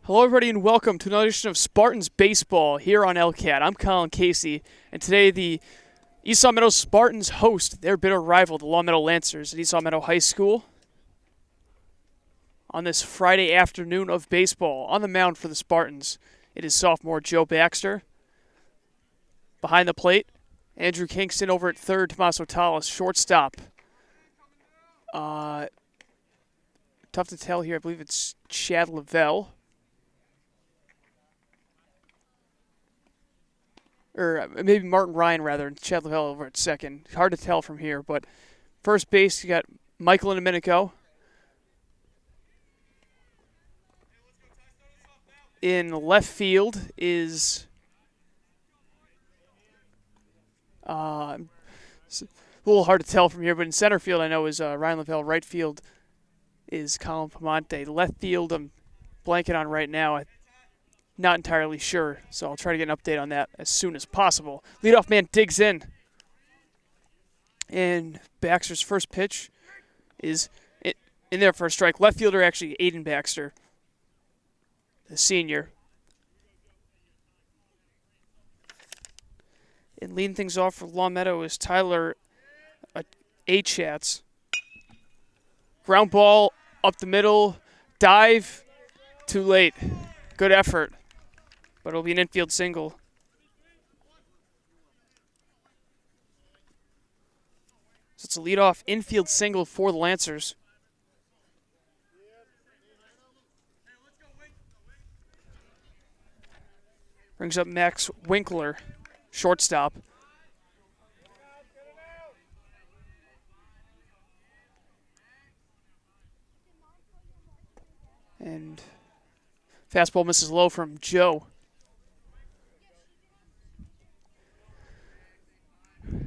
Hello, everybody, and welcome to another edition of Spartans Baseball here on LCAT. I'm Colin Casey, and today the East Longmeadow Spartans host their bitter rival, the Longmeadow Lancers, at East Longmeadow High School on this Friday afternoon of baseball. On the mound for the Spartans, it is sophomore Joe Baxter. Behind the plate, Andrew Kingston. Over at third, Tommaso Tallis, shortstop. Tough to tell here. I believe it's Chad Lavelle. Or maybe Martin Ryan, rather, and Chad Lavelle over at second. Hard to tell from here, but first base, you got Michael Domenico. In left field is it's a little hard to tell from here, but in center field I know is Ryan Lavelle. Right field is Colin Pamonte. Left field I'm blanking on right now. Not entirely sure, so I'll try to get an update on that as soon as possible. Leadoff man digs in. And Baxter's first pitch is in there for a strike. Left fielder, actually, Aiden Baxter, the senior. And leading things off for Longmeadow is Tyler Achatz. Ground ball up the middle. Dive. Too late. Good effort. But it'll be an infield single. So it's a leadoff infield single for the Lancers. Brings up Max Winkler, shortstop. And fastball misses low from Joe.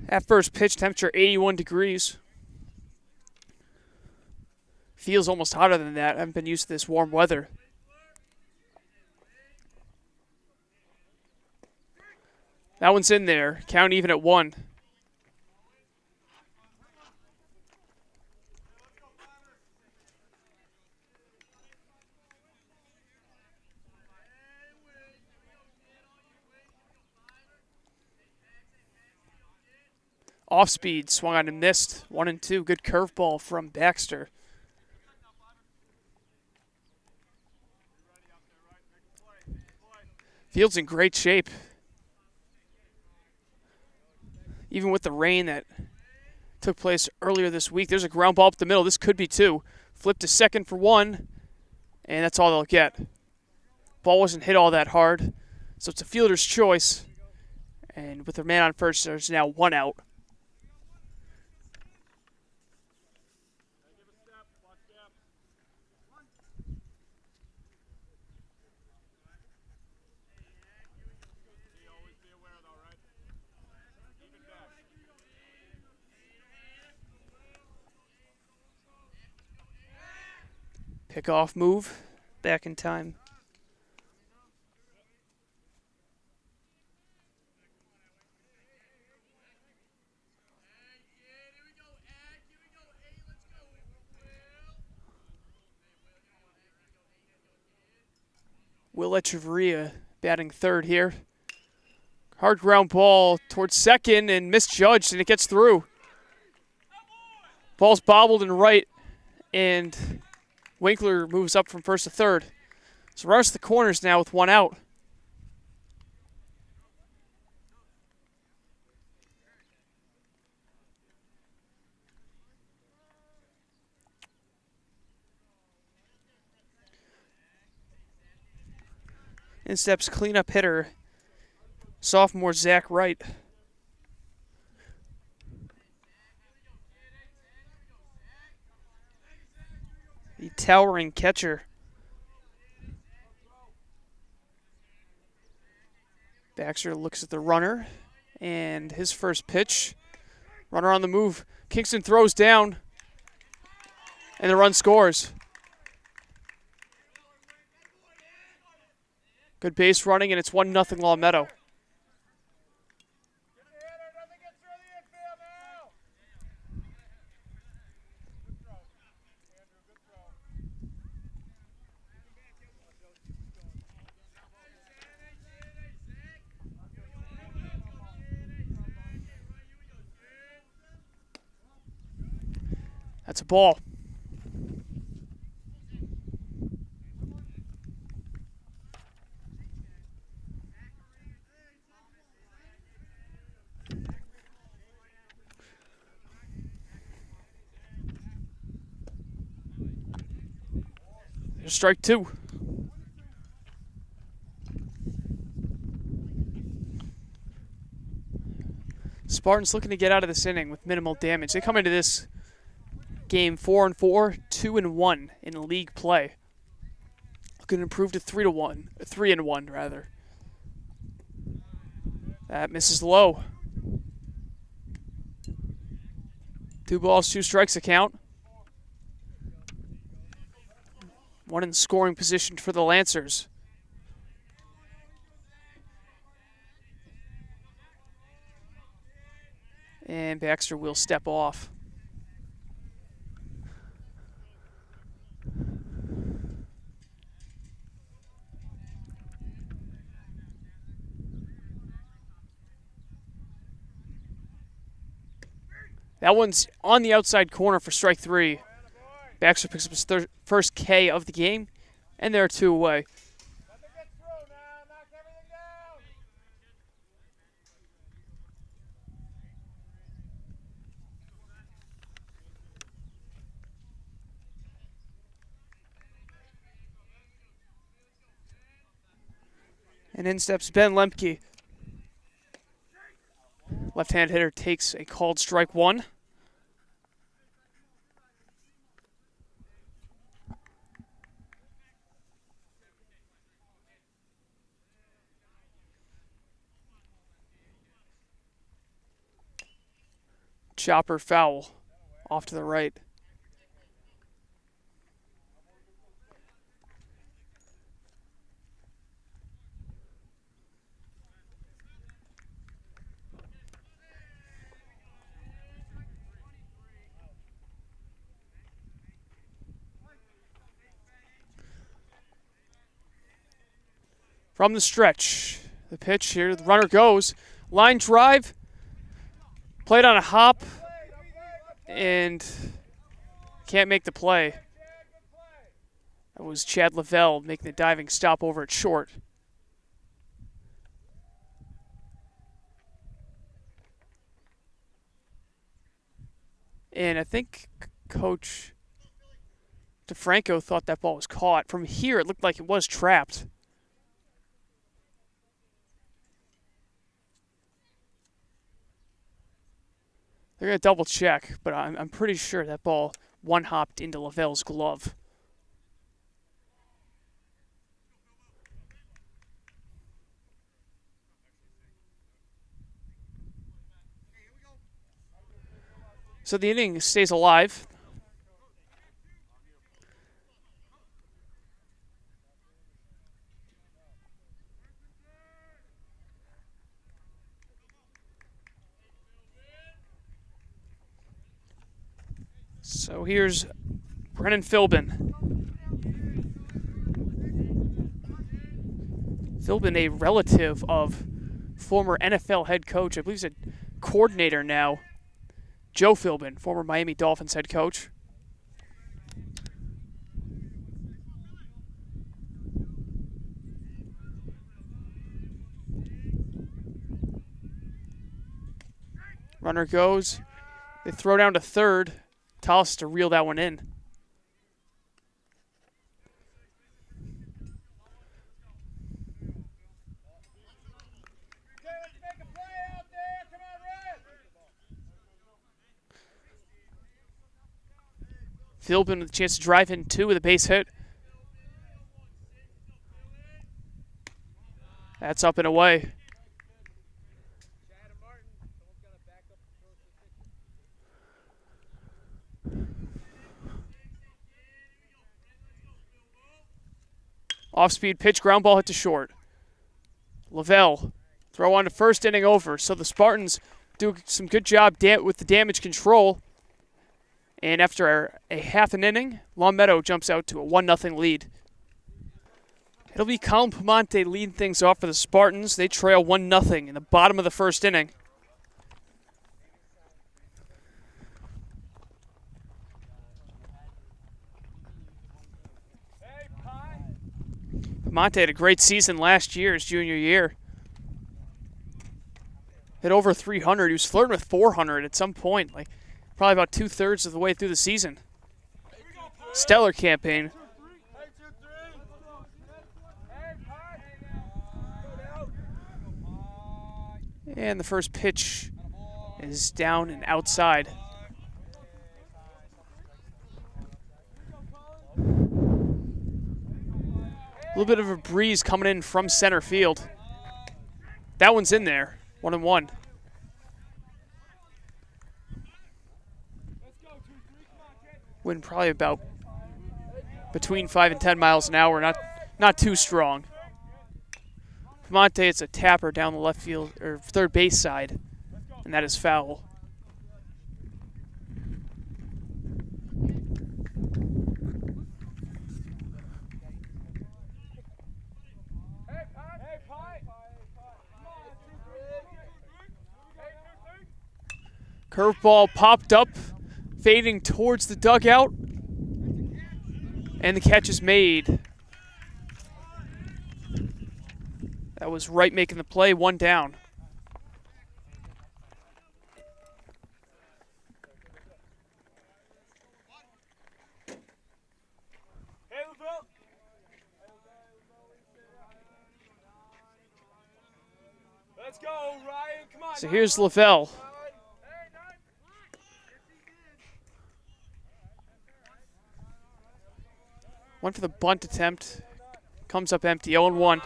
At first pitch, temperature 81 degrees. Feels almost hotter than that. I haven't been used to this warm weather. That one's in there. Count even at 1. Off speed, swung on and missed. 1-2. Good curveball from Baxter. Field's in great shape. Even with the rain that took place earlier this week, there's a ground ball up the middle. This could be 2. Flip to second for 1, and that's all they'll get. Ball wasn't hit all that hard, so it's a fielder's choice. And with their man on first, there's now 1 out. Pick-off move, back in time. Will Echeverria batting third here. Hard ground ball towards second and misjudged, and it gets through. Ball's bobbled and right, and Winkler moves up from first to third. So runners to the corners now with 1 out. In steps cleanup hitter, sophomore Zach Wright. The towering catcher. Baxter looks at the runner, and his first pitch. Runner on the move. Kingston throws down, and the run scores. Good base running, and it's 1-0 Longmeadow. That's a ball. There's strike two. Spartans looking to get out of this inning with minimal damage. They come into this game 4-4, 2-1 in league play. Looking to improve to 3-1 rather. That misses low. 2 balls, 2 strikes account. One in scoring position for the Lancers. And Baxter will step off. That one's on the outside corner for strike 3. Baxter picks up his first K of the game, and they're 2 away. And in steps Ben Lemke. Left-hand hitter takes a called strike 1. Chopper foul off to the right. From the stretch, the pitch here, the runner goes. Line drive, played on a hop, and can't make the play. That was Chad Lavelle making the diving stop over at short. And I think Coach DeFranco thought that ball was caught. From here, it looked like it was trapped. They're going to double check, but I'm pretty sure that ball one-hopped into Lavelle's glove. So the inning stays alive. So here's Brennan Philbin. Philbin, a relative of former NFL head coach. I believe he's a coordinator now. Joe Philbin, former Miami Dolphins head coach. Runner goes. They throw down to third. Toss to reel that one in. Philbin with a chance to drive in 2 with a base hit. That's up and away. Off-speed pitch, ground ball hit to short. Lavelle, throw on to first, inning over. So the Spartans do some good job with the damage control. And after a half an inning, Longmeadow jumps out to a 1-0 lead. It'll be Colin Pamonte leading things off for the Spartans. They trail 1-0 in the bottom of the first inning. Monte had a great season last year, his junior year. Hit over 300. He was flirting with 400 at some point, like probably about 2/3 of the way through the season. Stellar campaign. And the first pitch is down and outside. A little bit of a breeze coming in from center field. That one's in there, 1-1. Wind probably about between 5 and 10 miles an hour, not too strong. Monte, it's a tapper down the left field or third base side, and that is foul. Curveball popped up, fading towards the dugout, and the catch is made. That was Wright making the play, 1 down. Let's go, Ryan. Come on. So here's Lavelle. Went for the bunt attempt. Comes up empty, 0-1.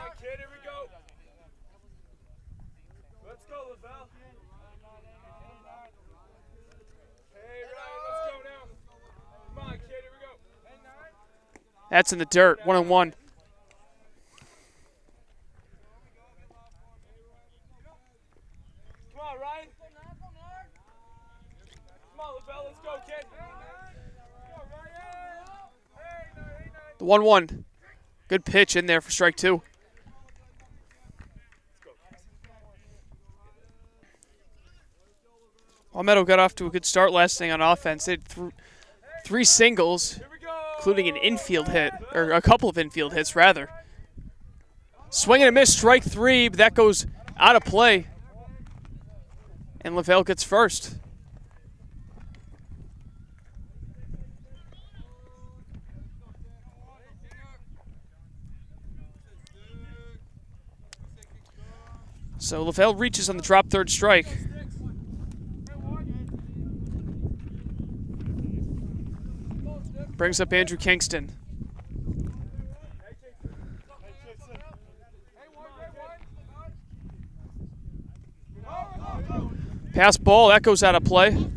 That's in the dirt, 1-1. Come on, Ryan. Come on, Lavelle, let's go, kid. The 1-1. Good pitch in there for strike 2. Longmeadow got off to a good start last inning on offense. They had 3 singles, including an infield hit, or a couple of infield hits, rather. Swing and a miss, strike 3, but that goes out of play. And Lavelle gets first. So Lavelle reaches on the drop third strike. Brings up Andrew Kingston. Pass ball, that goes out of play.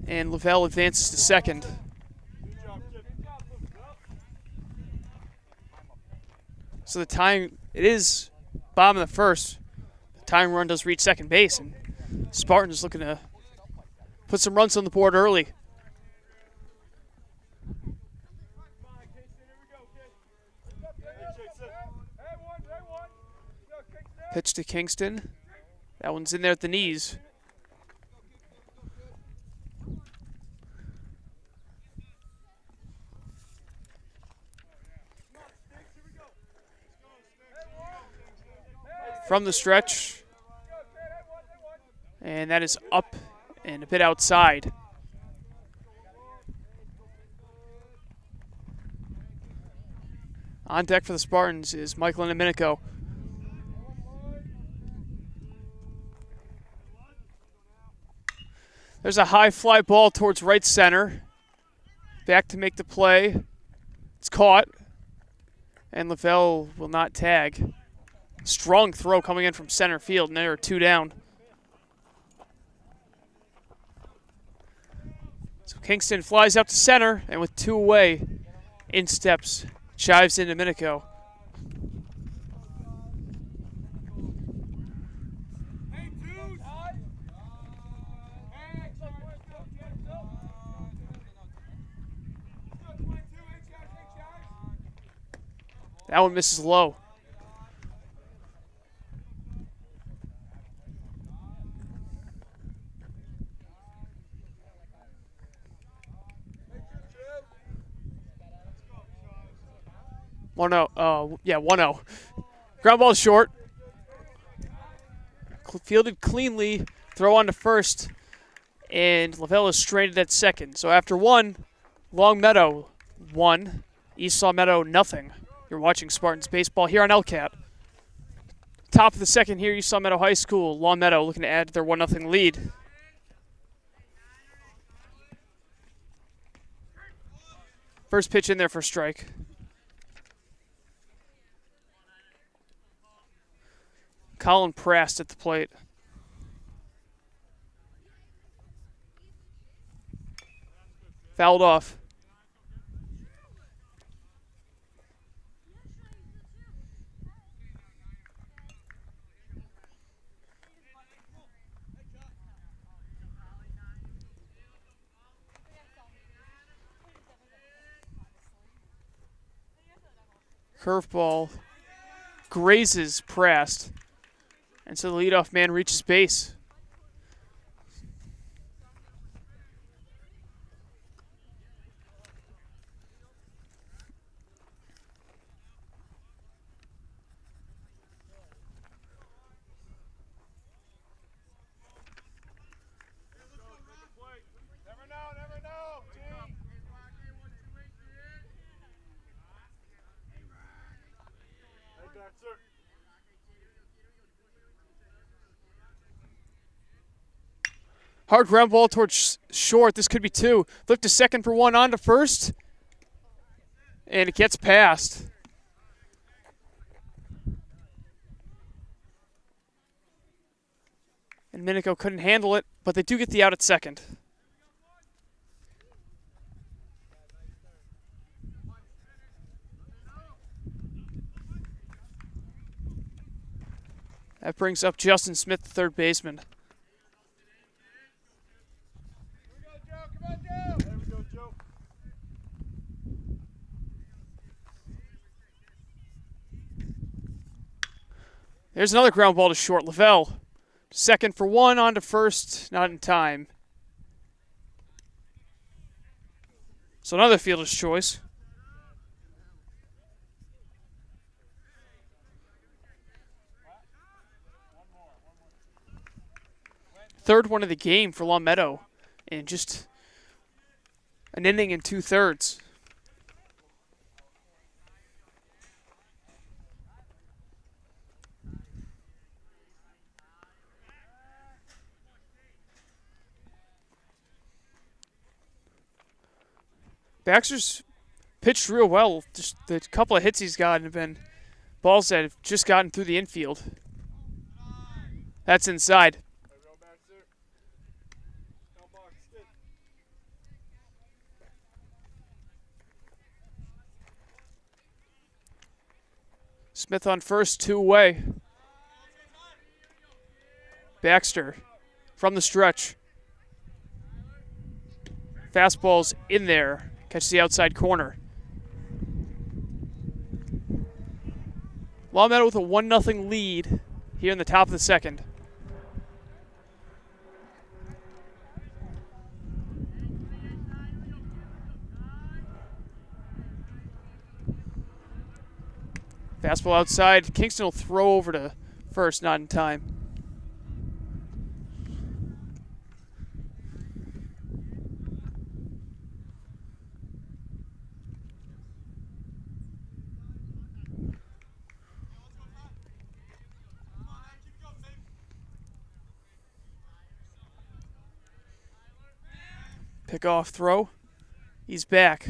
And Lavelle advances to second. So the tying, it is bottom of the first. The tying run does reach second base, and Spartans looking to put some runs on the board early. Pitch to Kingston. That one's in there at the knees. From the stretch. And that is up and a bit outside. On deck for the Spartans is Michael Domenico. There's a high fly ball towards right center. Back to make the play. It's caught. And Lavelle will not tag. Strong throw coming in from center field, and there are 2 down. So Kingston flies up to center, and with 2 away, in steps, chives in Domenico. That one misses low. 1-0. Yeah, 1-0. Ground ball short. Fielded cleanly. Throw on to first. And Lavelle is stranded at second. So after 1, Longmeadow 1, East Longmeadow nothing. You're watching Spartans baseball here on LCAT. Top of the second here, East Longmeadow High School. Longmeadow looking to add to their 1-0 lead. First pitch in there for strike. Colin Prast at the plate. Fouled off. Curveball grazes Prast. And so the leadoff man reaches base. Never know. Head back, sir. Hard ground ball towards short. This could be 2. Flip to second for 1, on to first. And it gets past. And Minico couldn't handle it, but they do get the out at second. That brings up Justin Smith, the third baseman. There we go, Joe. There's another ground ball to short. Lavelle, second for 1, on to first, not in time. So another fielder's choice. Third one of the game for Longmeadow, and just an inning and 2/3. Baxter's pitched real well. Just the couple of hits he's gotten have been balls that have just gotten through the infield. That's inside. Smith on first, 2 away. Baxter from the stretch. Fastball's in there. Catches the outside corner. Longmeadow with a 1-0 lead here in the top of the second. Fastball outside. Kingston will throw over to first, not in time. Pick off throw. He's back.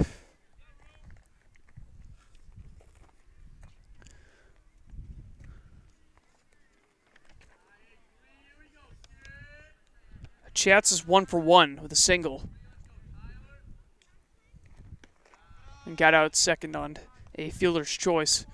Chats is 1 for 1 with a single. And got out second on a fielder's choice.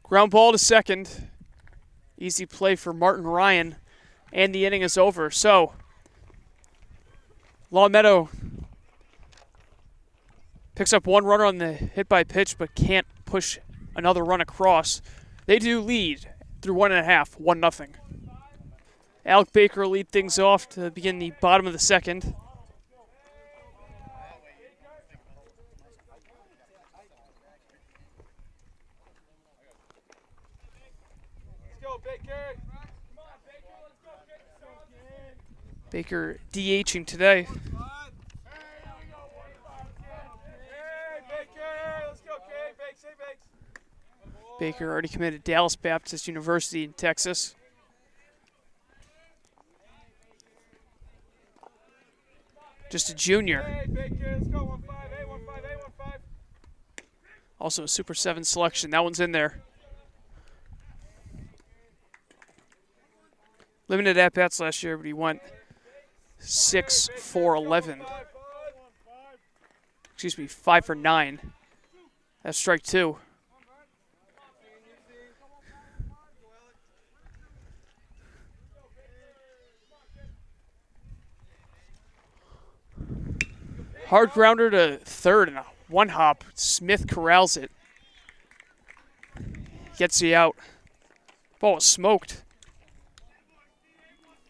Ground ball to second. Easy play for Martin Ryan, and the inning is over. So, Longmeadow Picks up one runner on the hit by pitch, but can't push another run across. They do lead through 1.5, 1-0. Alec Baker will lead things off to begin the bottom of the second. Let's go, Baker. Baker DHing today. Hey, Baker. Let's go, Kate. Bakes, hey, Bakes. Baker already committed to Dallas Baptist University in Texas. Just a junior. Hey, Baker. Let's go. 1-5. Hey, 1-5. Hey, 1-5. Also a Super 7 selection. That one's in there. Limited at-bats last year, but he went 6 for 11. Excuse me, 5 for 9. That's strike 2. Hard grounder to third and a one hop. Smith corrals it. Gets the out. Ball was smoked.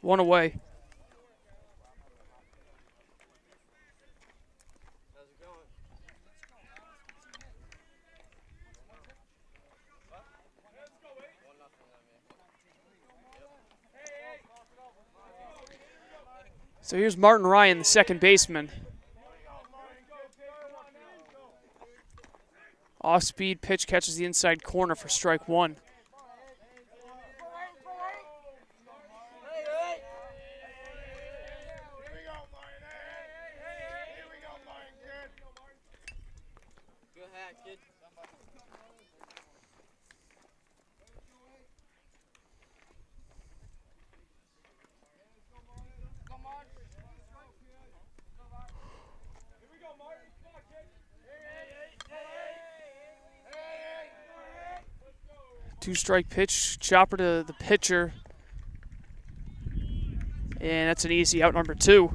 One away. So here's Martin Ryan, the second baseman. Off-speed pitch catches the inside corner for strike 1. Two-strike pitch, chopper to the pitcher. And that's an easy out, number 2.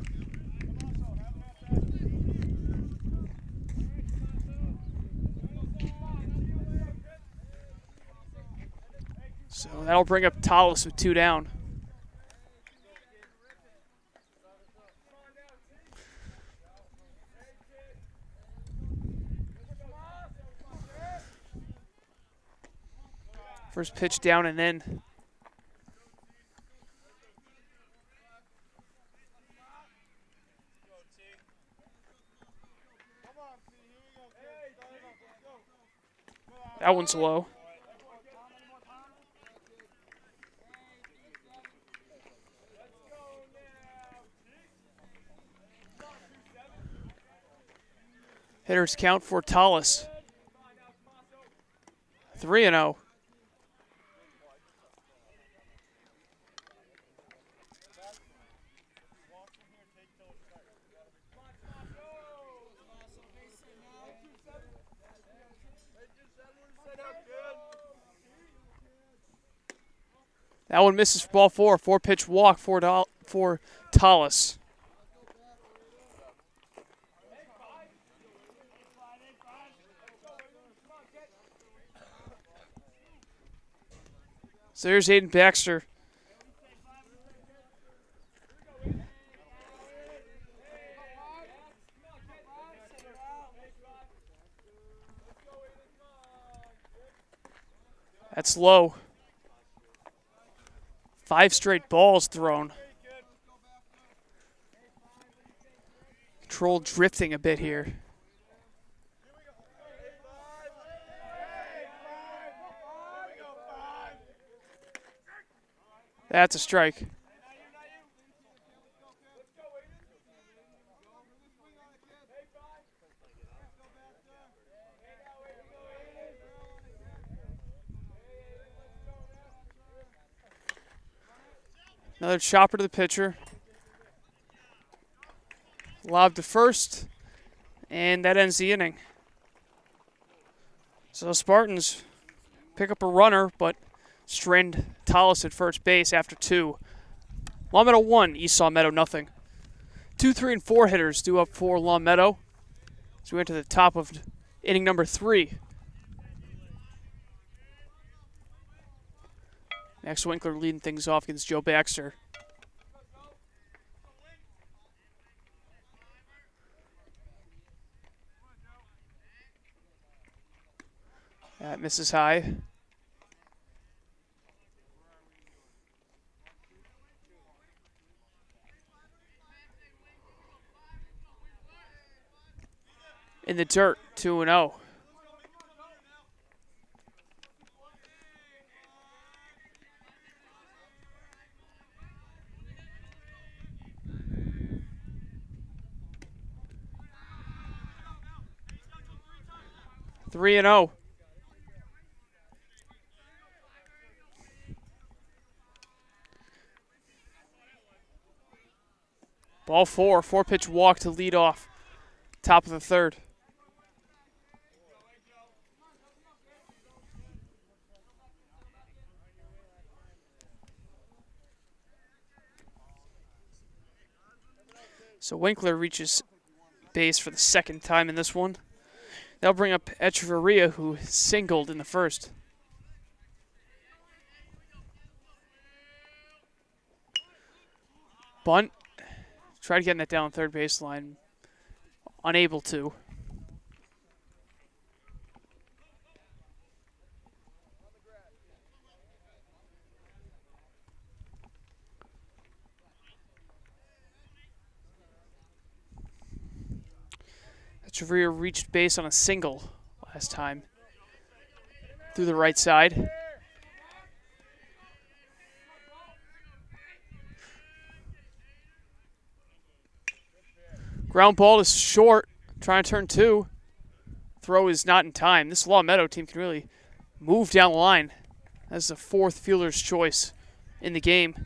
So that'll bring up Tallis with 2 down. First pitch down and in. That one's low. Hitters count for Tallis. 3-0. That one misses for ball 4. 4-pitch walk for Tallis. So here's Aiden Baxter. That's low. 5 straight balls thrown. Control drifting a bit here. That's a strike. Another chopper to the pitcher. Lob to first, and that ends the inning. So the Spartans pick up a runner, but strand Tallis at first base after 2. Longmeadow 1, Esau Meadow nothing. 2, 3, and 4 hitters due up for Longmeadow. as we went to the top of inning number 3. Max Winkler leading things off against Joe Baxter. That misses high. In the dirt, 2-0. Three and 0. Ball 4, 4-pitch walk to lead off. Top of the 3rd. So Winkler reaches base for the 2nd time in this one. That'll bring up Echeverria, who singled in the 1st. Bunt. Tried getting that down 3rd baseline. Unable to. Echeverria reached base on a single last time through the right side. Ground ball is short, trying to turn 2. Throw is not in time. This Longmeadow team can really move down the line. That's the 4th fielder's choice in the game.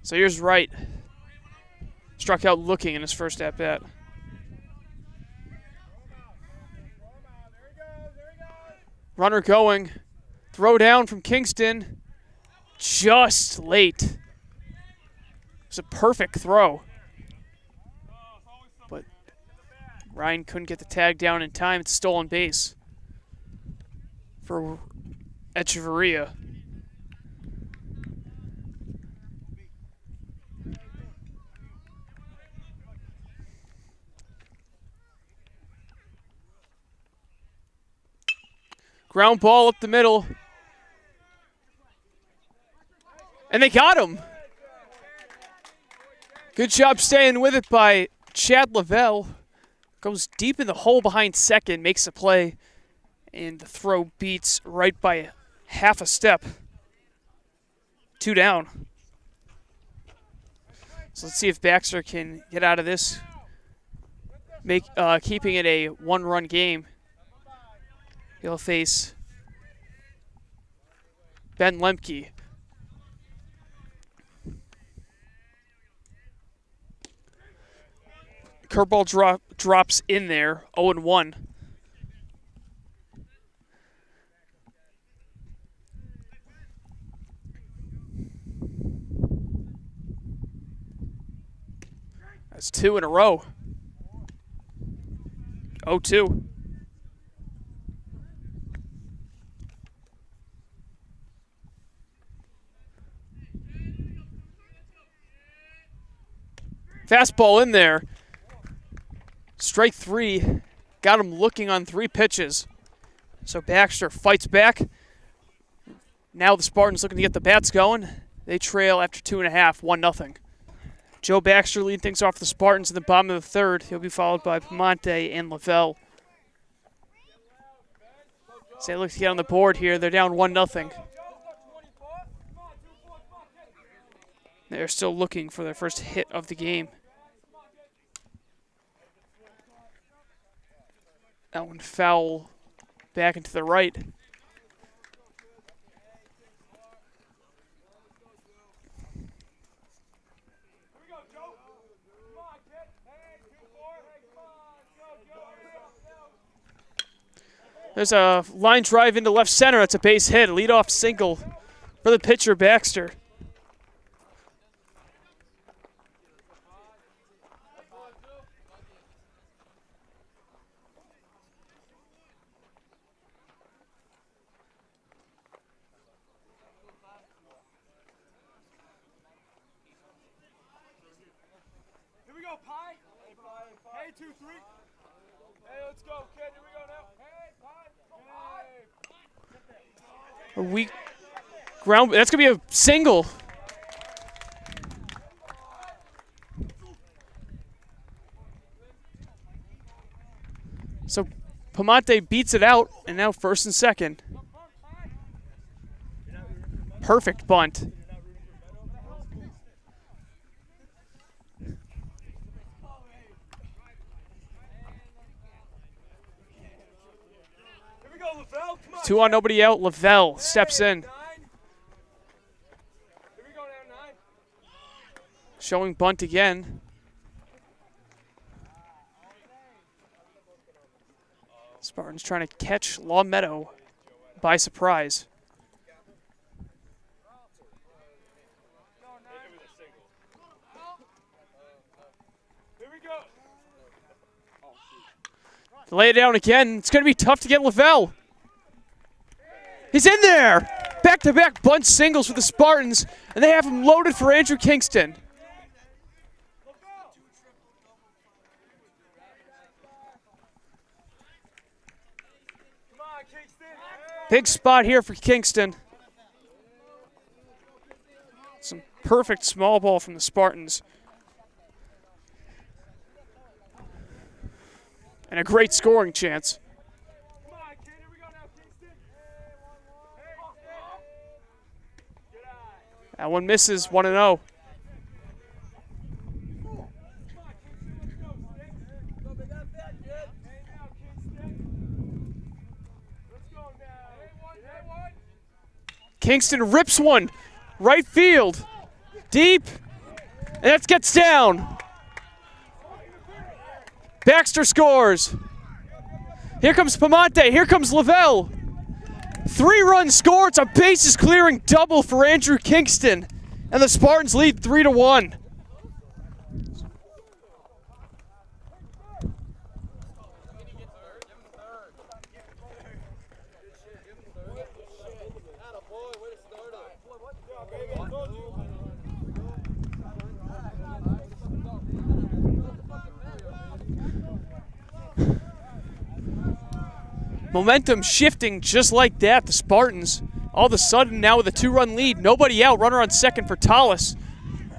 So here's Wright. Struck out looking in his first at-bat. Runner going. Throw down from Kingston. Just late. It's a perfect throw. But Ryan couldn't get the tag down in time. It's stolen base for Echeverria. Ground ball up the middle. And they got him. Good job staying with it by Chad Lavelle. Goes deep in the hole behind second, makes a play. And the throw beats right by half a step. 2 down. So let's see if Baxter can get out of this. Keeping it a 1-run game. He'll face Ben Lemke. Curveball drops in there, 0-1. That's 2 in a row. 0-2. Fastball in there. Strike 3. Got him looking on 3 pitches. So Baxter fights back. Now the Spartans looking to get the bats going. They trail after 2.5, 1-0. Joe Baxter leading things off for the Spartans in the bottom of the 3rd. He'll be followed by Pamonte and Lavelle. So they look to get on the board here. They're down 1-0. They're still looking for their first hit of the game. That one foul back into the right. There's a line drive into left center. That's a base hit. A leadoff single for the pitcher, Baxter. Here we go, Pie. Hey, 2, 3. Hey, let's go, kid. Here we go now. Hey, Pie. A weak ground. That's going to be a single. So Pamonte beats it out, and now first and second. Perfect bunt. Here we go, Lavelle. Come on. 2 on, nobody out. Lavelle steps in, 9. Here we go now, 9. showing bunt again. Spartans trying to catch Longmeadow by surprise. Here we go. Lay it down again. It's going to be tough to get Lavelle. He's in there. Back-to-back bunt singles for the Spartans, and they have him loaded for Andrew Kingston. Come on, Kingston. Big spot here for Kingston. Some perfect small ball from the Spartans. And a great scoring chance. Come on, kid. Here we go now, Kingston. Good eye. That one misses, 1-0. Kingston rips one. Right field. Deep. And that gets down. Baxter scores. Here comes Pamonte. Here comes Lavelle. 3-run score. It's a bases clearing double for Andrew Kingston. And the Spartans lead 3-1. Momentum shifting just like that. The Spartans, all of a sudden now with a 2-run lead. Nobody out. Runner on second for Tallis.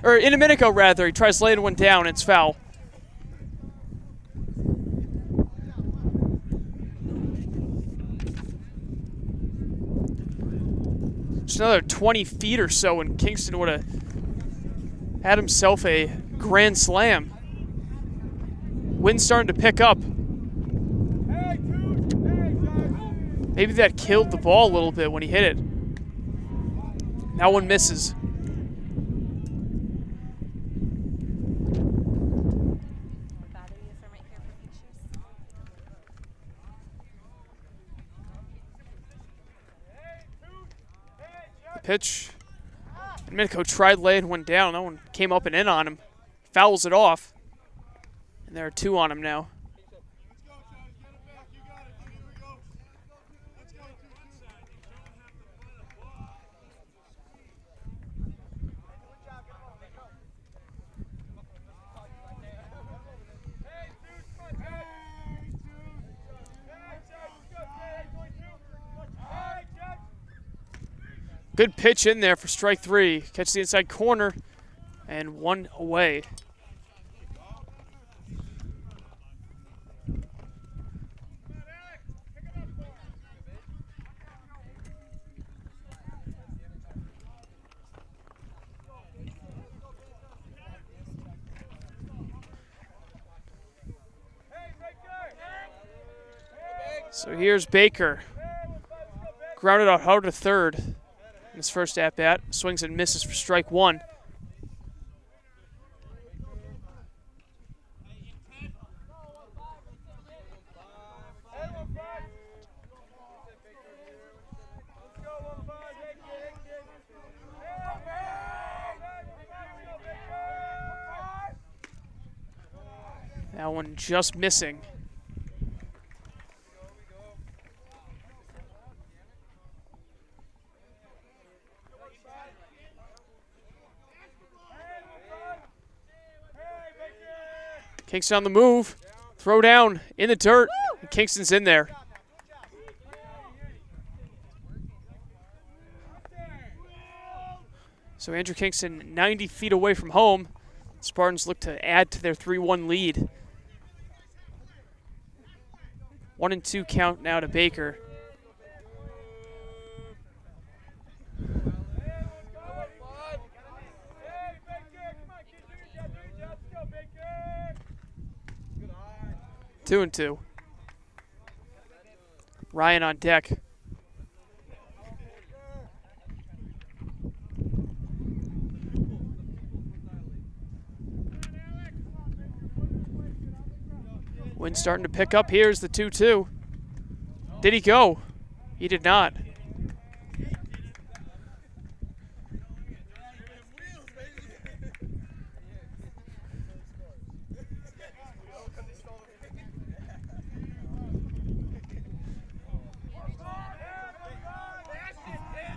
Or Inaminico, rather. He tries laying one down. It's foul. Just another 20 feet or so, and Kingston would have had himself a grand slam. Wind's starting to pick up. Maybe that killed the ball a little bit when he hit it. That one misses. The pitch. Minko tried laying one down. That one came up and in on him. Fouls it off. And there are 2 on him now. Good pitch in there for strike 3. Catch the inside corner, and 1 away. So here's Baker. Grounded out hard to third in his first at-bat. Swings and misses for strike 1. one just missing. Kingston on the move. Throw down in the dirt. And Kingston's in there. So Andrew Kingston 90 feet away from home. Spartans look to add to their 3-1 lead. 1-2 count now to Baker. Two and two. Ryan on deck. Wind starting to pick up. Here's the 2-2. Did he go? He did not.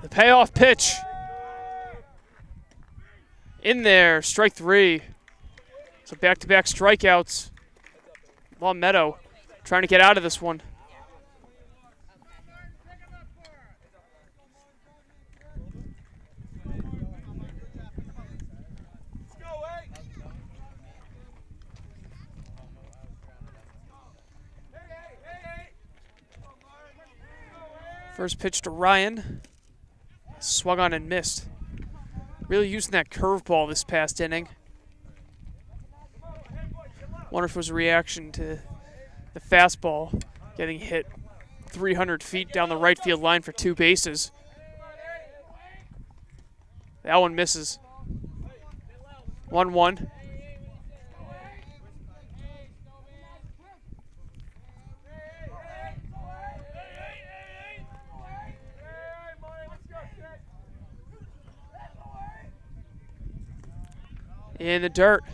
The payoff pitch. In there, strike three. So back-to-back strikeouts. Longmeadow trying to get out of this one. First pitch to Ryan. Swung on and missed. Really using that curveball this past inning. Wonder if it was a reaction to the fastball getting hit 300 feet down the right field line for 2 bases. That one misses. 1-1. In the dirt.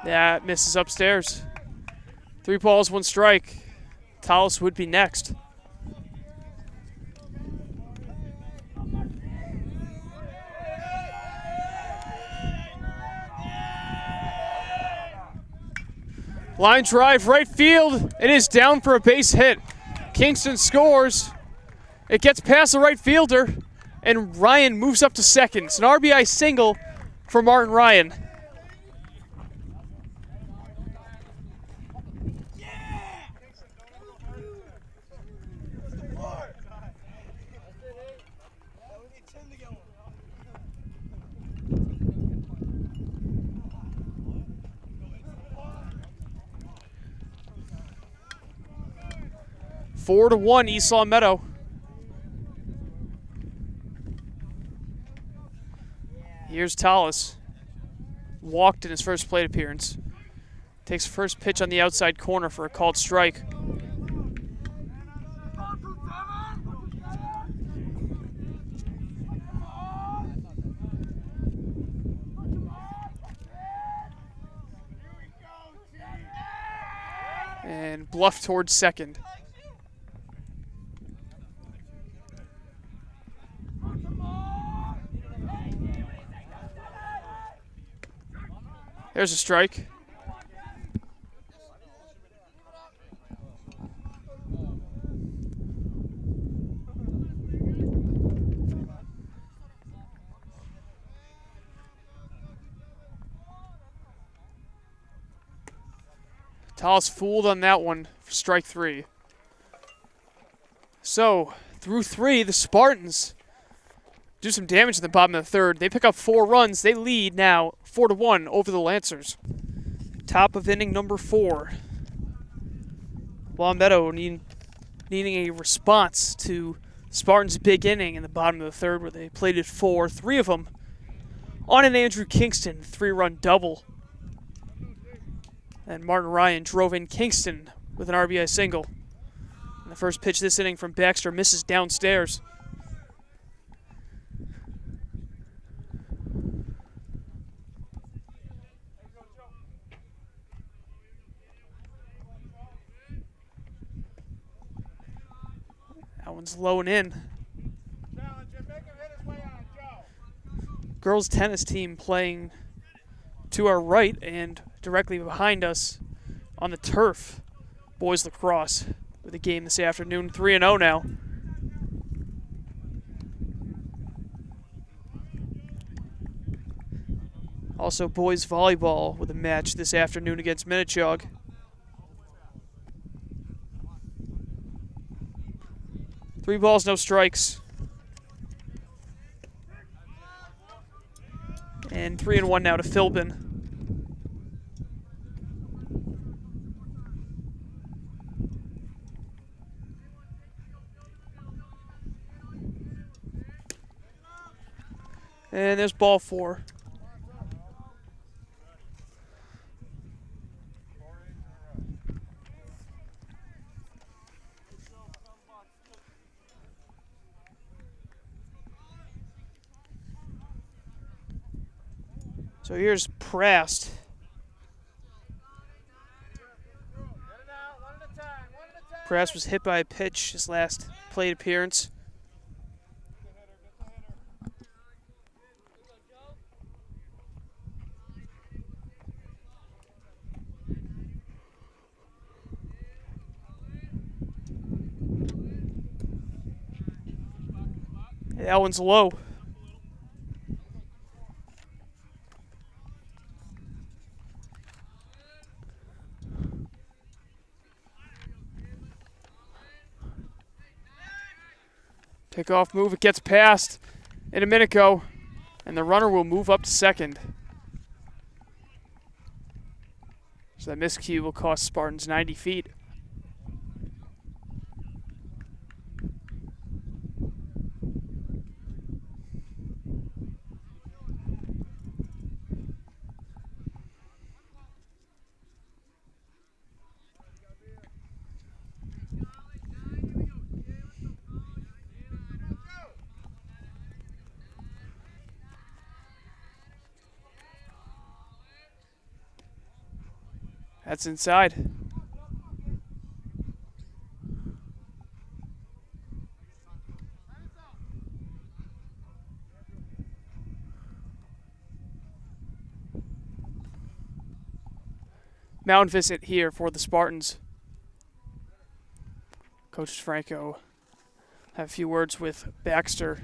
That misses upstairs. 3 balls, 1 strike. Tallis would be next. Line drive, right field. It is down for a base hit. Kingston scores. It gets past the right fielder, and Ryan moves up to second. It's an RBI single for Martin Ryan. Four to 1, East Longmeadow. Here's Tallis. Walked in his first plate appearance. Takes first pitch on the outside corner for a called strike. And bluff towards second. There's a strike. Tallis fooled on that one for strike 3. So, through 3, the Spartans do some damage in the bottom of the 3rd. They pick up 4 runs. They lead now 4-1 over the Lancers. Top of inning number 4. Longmeadow needing a response to Spartans' big inning in the bottom of the 3rd where they plated 4, 3 of them on an Andrew Kingston 3-run double. And Martin Ryan drove in Kingston with an RBI single. And the first pitch this inning from Baxter misses downstairs. That one's low and in. Girls tennis team playing to our right and directly behind us on the turf. Boys lacrosse with a game this afternoon, 3-0 now. Also boys volleyball with a match this afternoon against Minnechaug. Three balls, no strikes. And 3-1 now to Philbin. And there's ball 4. So here's Prast. Prast was hit by a pitch his last plate appearance. That one's low. Pickoff move, it gets past in a minute go, and the runner will move up to second. So that miscue will cost Spartans 90 feet. That's inside. Mound visit here for the Spartans. Coach Franco have a few words with Baxter.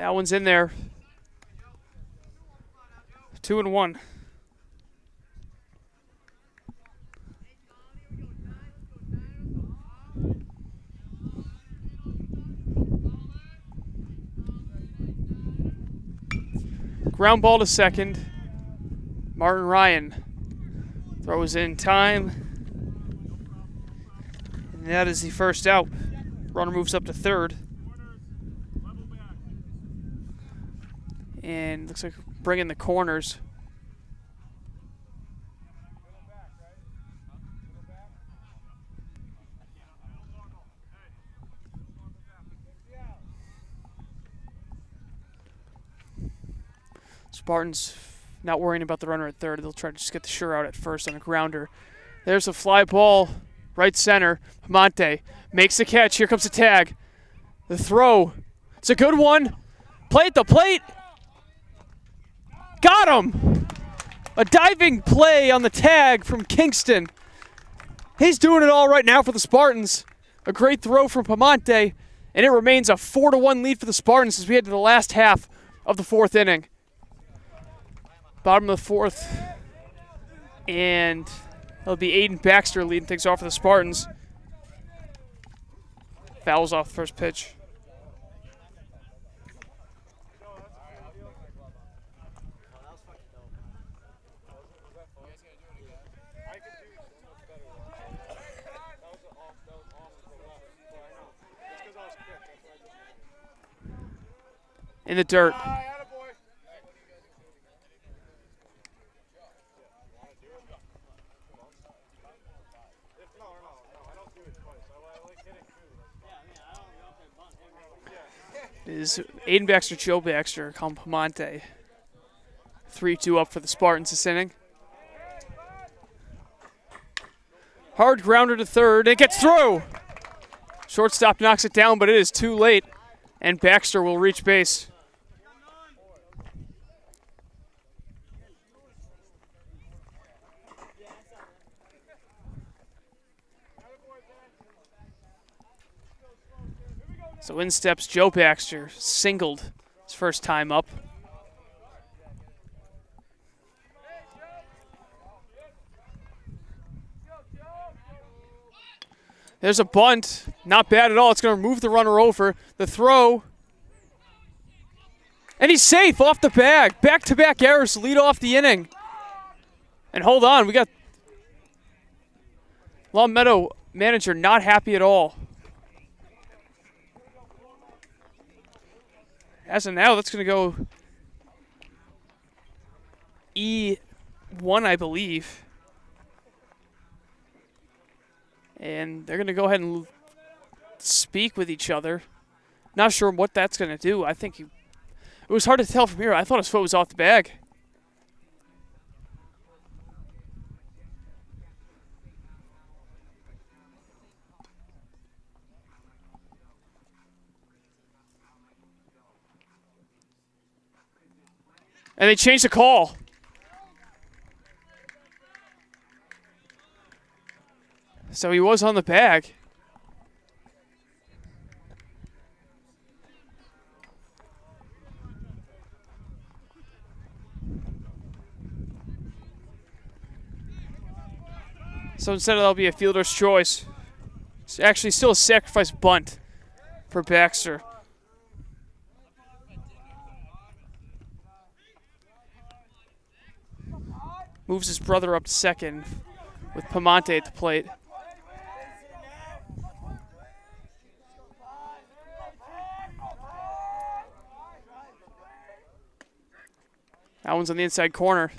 That one's in there. 2-1. Ground ball to second. Martin Ryan throws in time. And that is the first out. Runner moves up to third. And looks like bringing the corners. Spartans not worrying about the runner at third. They'll try to just get the sure out at first on a grounder. There's a fly ball, right center. Monte makes the catch. Here comes the tag. The throw. It's a good one. Play at the plate. Got him! A diving play on the tag from Kingston. He's doing it all right now for the Spartans. A great throw from Pamonte, and it remains a 4-1 lead for the Spartans as we head to the last half of the fourth inning. Bottom of the fourth, and it'll be Aiden Baxter leading things off for the Spartans. Fouls off the first pitch. in the dirt. It is Aiden Baxter, Joe Baxter, Colin Pamonte. 3-2 up for the Spartans this inning. Hard grounder to third. It gets through. Shortstop knocks it down, but it is too late, and Baxter will reach base. So in steps Joe Baxter, singled his first time up. There's a bunt. Not bad at all. It's going to move the runner over. The throw. And he's safe off the bag. Back-to-back errors to lead off the inning. And hold on. We got Longmeadow manager not happy at all. As of now, that's going to go E1, I believe. And they're going to go ahead and speak with each other. Not sure what that's going to do. I think it was hard to tell from here. I thought his foot was off the bag. And they changed the call. So he was on the bag. So instead that'll be a fielder's choice. It's actually still a sacrifice bunt for Baxter. Moves his brother up to second with Pamonte at the plate. That one's on the inside corner.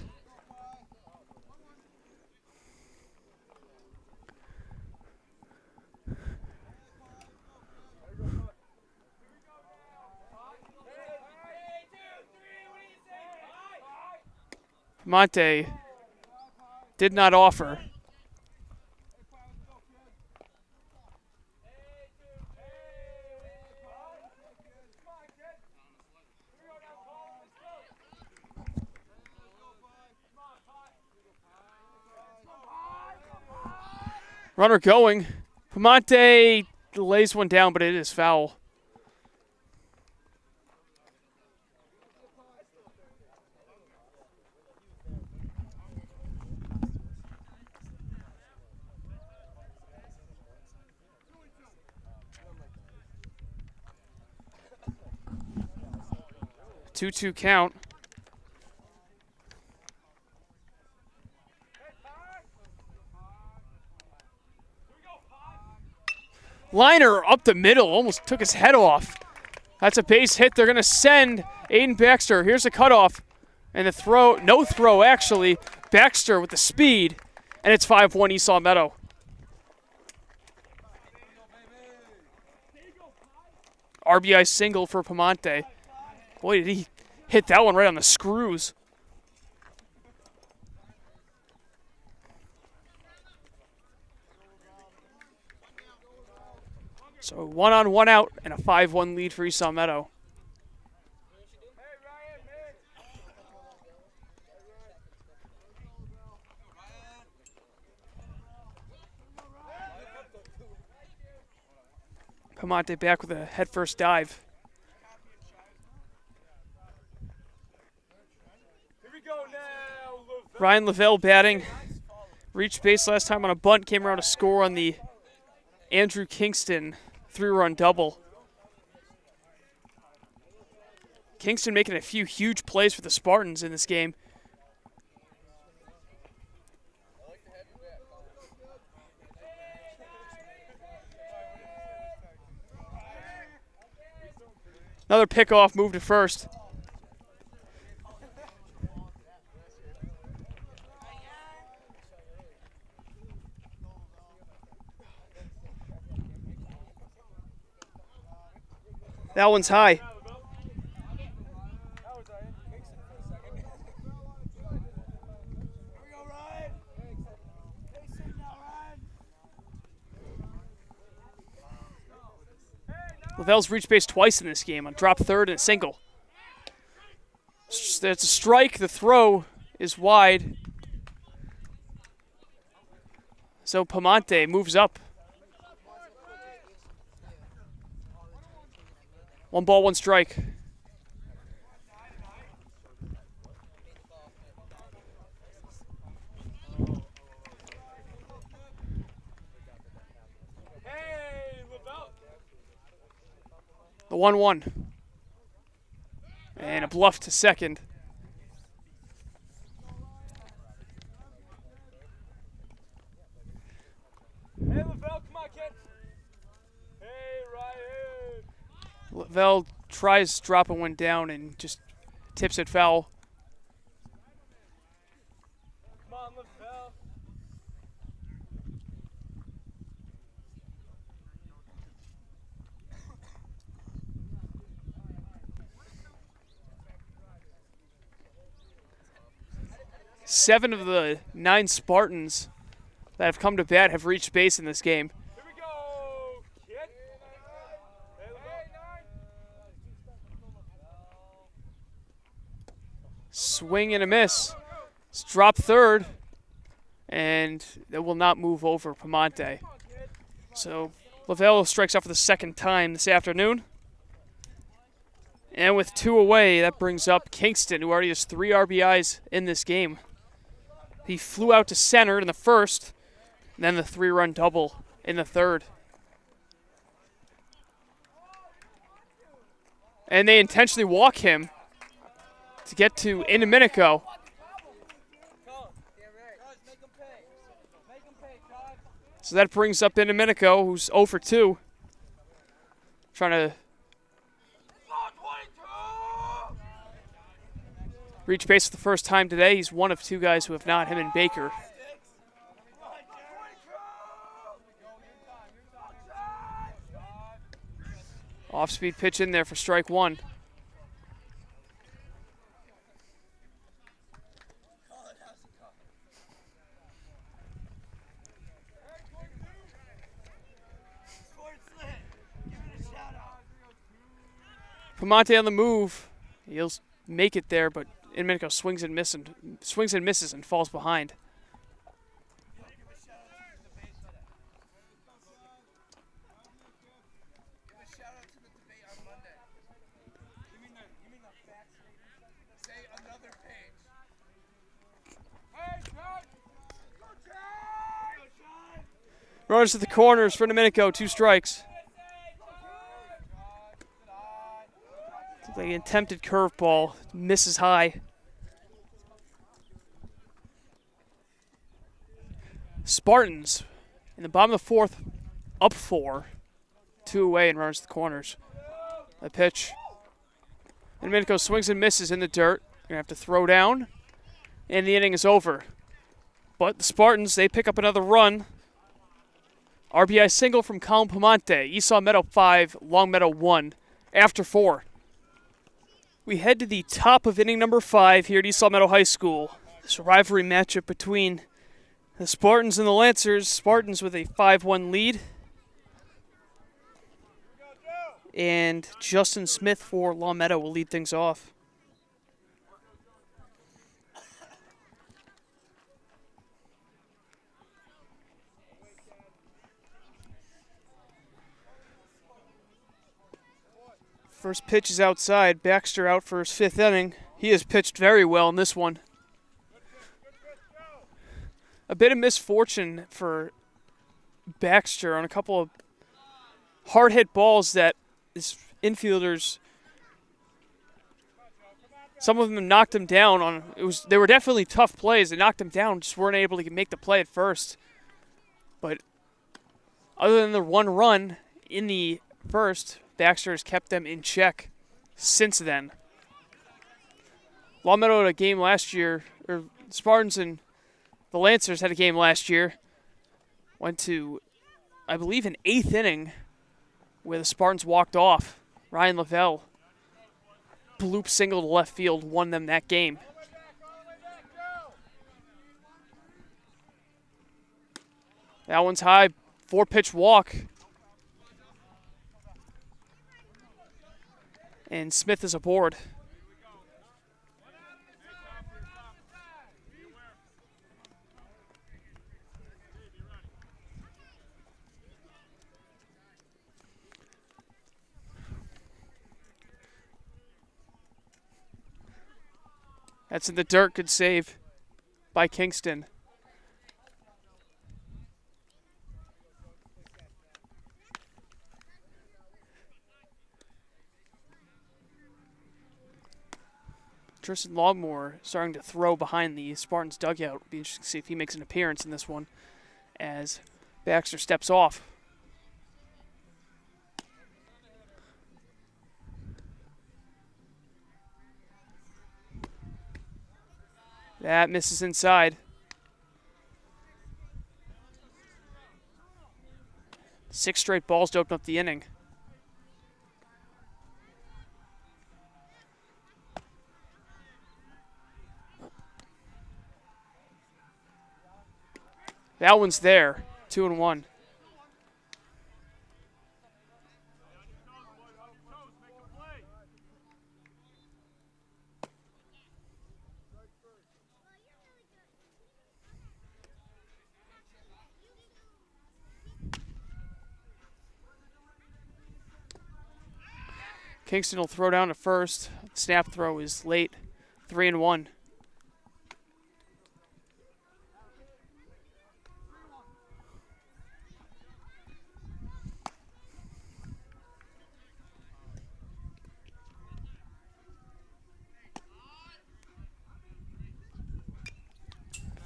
Pamonte did not offer. Runner going. Pamonte lays one down, but it is foul. Two-two count. Liner up the middle, almost took his head off. That's a base hit. They're going to send Aiden Baxter. Here's the cutoff. And the throw, no throw actually. Baxter with the speed. And it's 5-1 East Longmeadow. RBI single for Pamonte. Boy, did he hit that one right on the screws. So 1 on, 1 out, and a 5-1 lead for East Longmeadow. Pamonte back with a head-first dive. Ryan Lavelle batting. Reached base last time on a bunt, came around to score on the Andrew Kingston 3-run double. Kingston making a few huge plays for the Spartans in this game. Another pickoff, move to first. That one's high. Lavelle's reached base twice in this game on drop third and a single. That's a strike. The throw is wide. So Pamonte moves up. 1 ball, 1 strike. The 1-1. And a bluff to second. Hey, Lavelle, come on, kid. Hey, Ryan. Lavelle tries dropping one down and just tips it foul. Come on, Lavelle. Seven of the 9 Spartans that have come to bat have reached base in this game. Here we go, kid. Hey, Lavelle. Swing and a miss. It's drop third, and it will not move over Pamonte. So Lavelle strikes out for the second time this afternoon. And with 2 away, that brings up Kingston, who already has 3 RBIs in this game. He flew out to center in the first, and then the 3-run double in the third. And they intentionally walk him to get to Indomitico. So that brings up Indomitico, who's 0 for 2. Trying to reach base for the first time today. He's one of 2 guys who have not, him and Baker. Off-speed pitch in there for strike 1. Pamonte on the move. He'll make it there, but Indomitico swings and misses and falls behind. Runners to the corners for Indomitico, 2 strikes. The attempted curveball misses high. Spartans in the bottom of the 4th, up 4, 2 away and runners to the corners. A pitch. Indomitico swings and misses in the dirt. Gonna have to throw down, and the inning is over. But the Spartans, they pick up another run. RBI single from Colin Pamonte. Esau Meadow 5, Longmeadow 1 after 4. We head to the top of inning number 5 here at Esau Meadow High School. This rivalry matchup between the Spartans and the Lancers. Spartans with a 5-1 lead. And Justin Smith for Longmeadow will lead things off. First pitch is outside. Baxter out for his 5th inning. He has pitched very well in this one. A bit of misfortune for Baxter on a couple of hard-hit balls that his infielders, some of them knocked him down on. They were definitely tough plays. They knocked him down, just weren't able to make the play at first. But other than the 1 run in the first, Baxter has kept them in check. since then. Longmeadow had a game last year, or Spartans and the Lancers had a game last year. Went to, I believe, an 8th inning where the Spartans walked off. Ryan Lavelle, bloop single to left field, won them that game. That one's high, 4-pitch walk. And Smith is aboard. That's in the dirt. Good save by Kingston. Tristan Longmore starting to throw behind the Spartans dugout. It'll be interesting to see if he makes an appearance in this one as Baxter steps off. That misses inside. Six straight balls to open up the inning. That one's there. 2-1. Kingston will throw down to first. Snap throw is late. 3-1.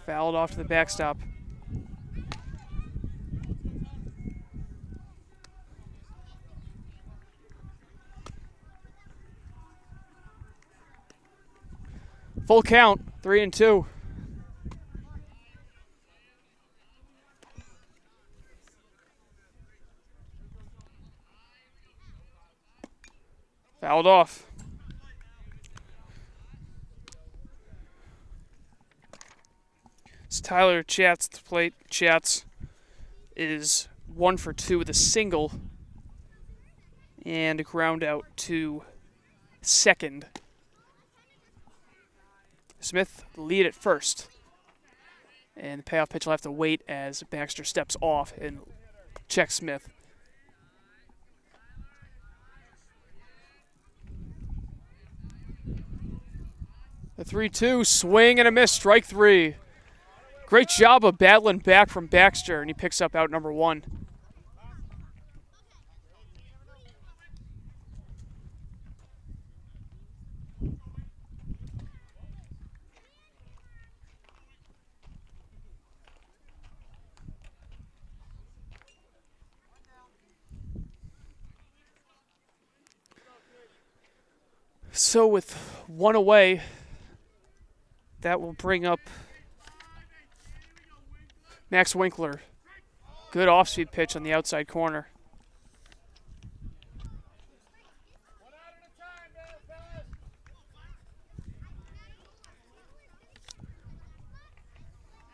Fouled off to the backstop. Full count, 3-2. Fouled off. It's Tyler Chatz at the plate. Chatz is 1 for 2 with a single and a ground out to second. Smith lead at first. And the payoff pitch will have to wait as Baxter steps off and checks Smith. The 3-2, swing and a miss, strike 3. Great job of battling back from Baxter, and he picks up out number 1. So with 1 away, that will bring up Max Winkler. Good off-speed pitch on the outside corner.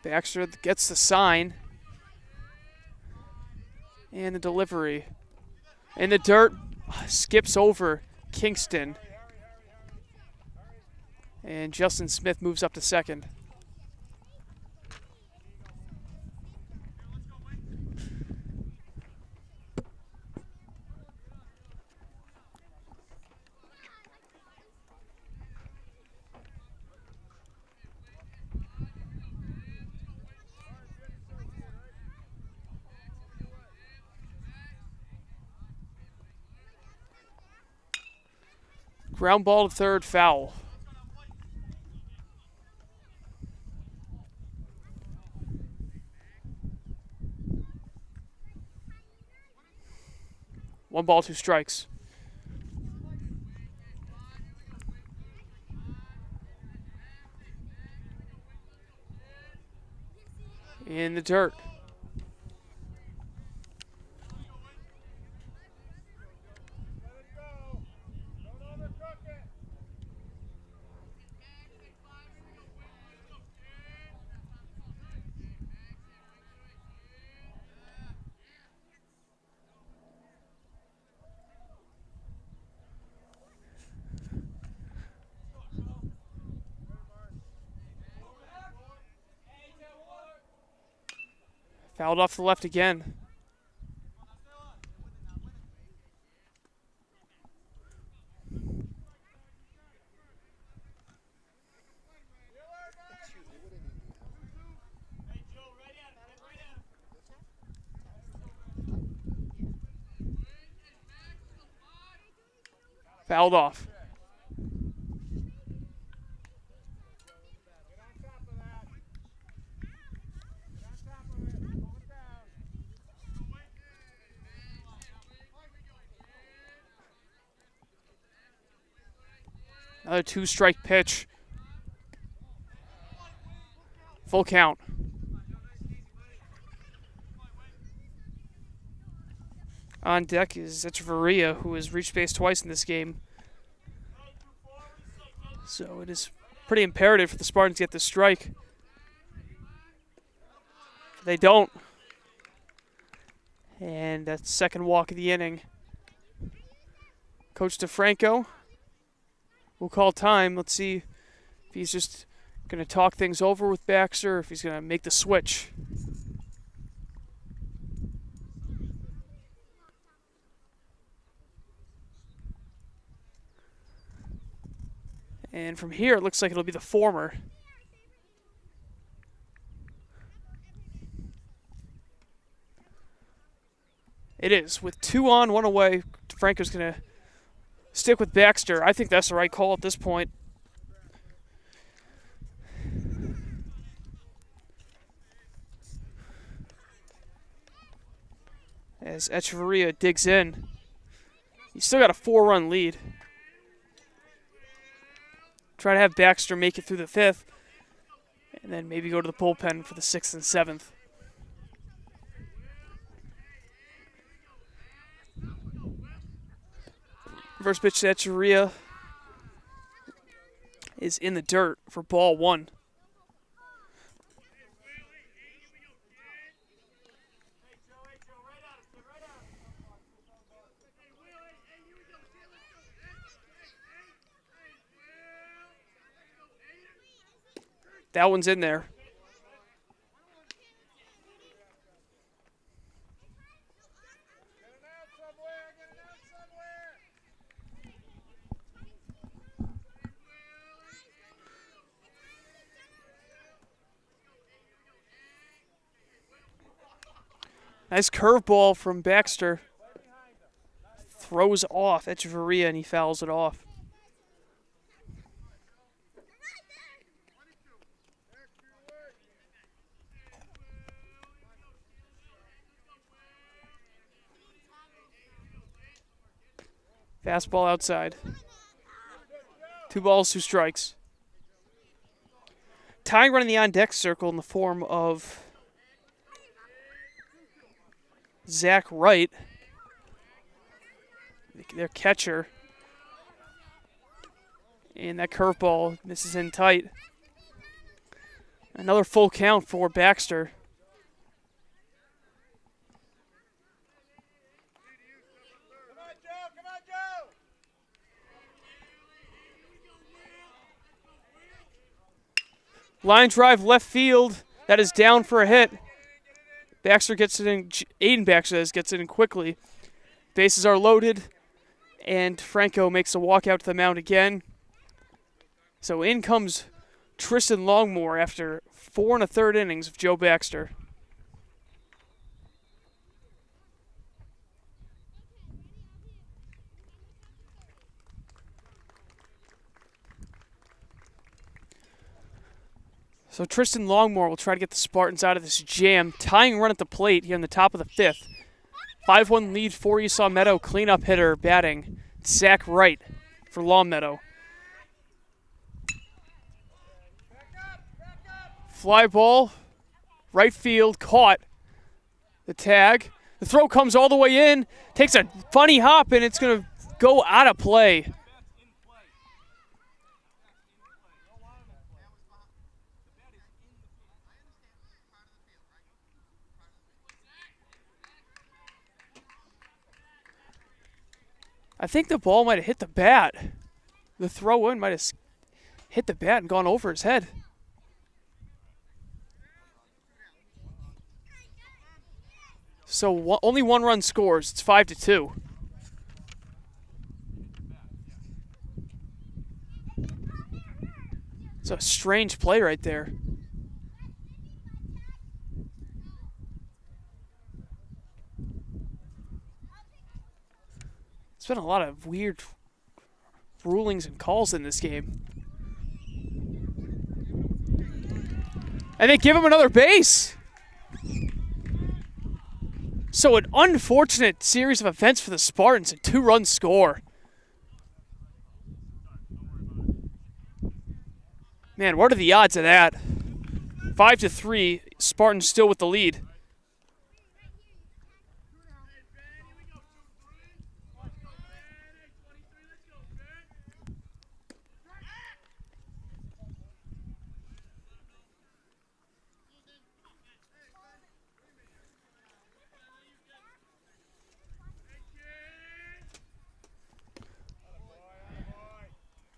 Baxter gets the sign. And the delivery. In the dirt, skips over Kingston. And Justin Smith moves up to second. Ground ball to third, foul. One ball, 2 strikes. in the dirt. Fouled off the left again. Fouled off. Another 2-strike pitch. Full count. On deck is Echeverria, who has reached base twice in this game. So it is pretty imperative for the Spartans to get this strike. They don't. And that's second walk of the inning. Coach DeFranco will call time. Let's see if he's just going to talk things over with Baxter, or if he's going to make the switch. And from here, it looks like it'll be the former. It is. With 2 on, 1 away, Franco's going to stick with Baxter. I think that's the right call at this point. As Echeverria digs in. He's still got a 4-run lead. Try to have Baxter make it through the 5th, and then maybe go to the bullpen for the 6th and 7th. First pitch to Echeverria is in the dirt for ball 1. That one's in there. Nice curveball from Baxter. Throws off Echeverria and he fouls it off. Fastball outside. 2 balls, 2 strikes. Tying run in the on-deck circle in the form of Zach Wright, their catcher. And that curveball misses in tight. Another full count for Baxter. Line drive left field. That is down for a hit. Baxter gets it in. Aiden Baxter gets it in quickly. Bases are loaded, and Franco makes a walk out to the mound again. So in comes Tristan Longmore after 4 1/3 innings of Joe Baxter. So Tristan Longmore will try to get the Spartans out of this jam. Tying run at the plate here in the top of the 5th. 5-1 lead for East Longmeadow. Cleanup hitter batting. Zach Wright for Longmeadow. Fly ball Right field, caught the tag. The throw comes all the way in, takes a funny hop, and it's going to go out of play. I think the ball might have hit the bat. The throw in might have hit the bat and gone over his head. So only one run scores. It's 5-2. It's a strange play right there. There's been a lot of weird rulings and calls in this game. And they give him another base. So an unfortunate series of events for the Spartans. A 2-run score. Man, what are the odds of that? 5-3. Spartans still with the lead.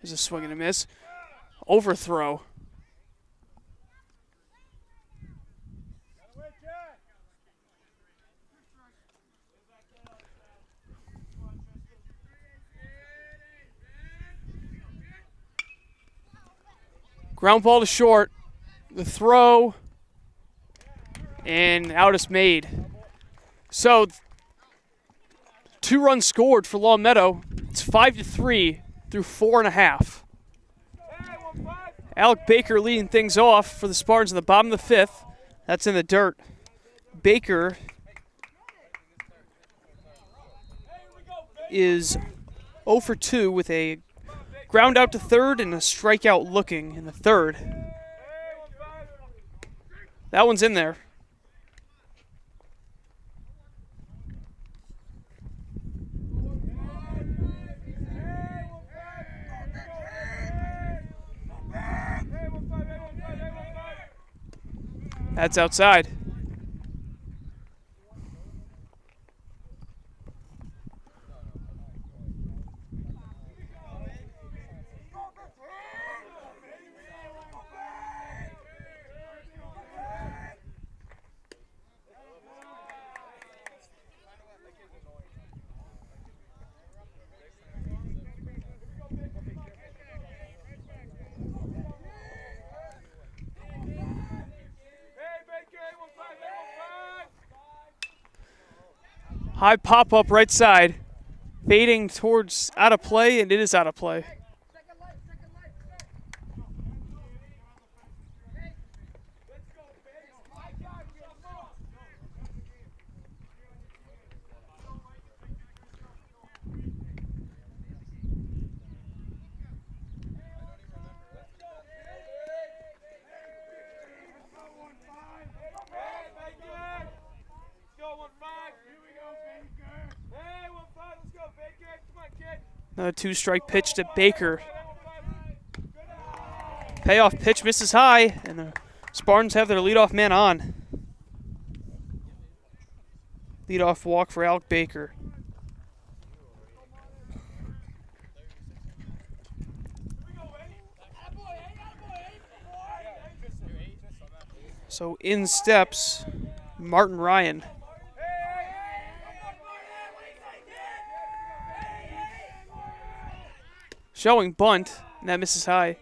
There's a swing and a miss. Overthrow. Ground ball to short. The throw. And out is made. So 2 runs scored for Longmeadow. It's 5-3 through 4.5. Alec Baker leading things off for the Spartans in the bottom of the 5th. That's in the dirt. Baker is 0 for 2 with a ground out to third and a strikeout looking in the third. That one's in there. That's outside. High pop-up right side. Fading towards out of play, and it is out of play. Another 2-strike pitch to Baker. Payoff pitch misses high, and the Spartans have their leadoff man on. Leadoff walk for Alec Baker. So in steps Martin Ryan. Showing bunt, and that misses high.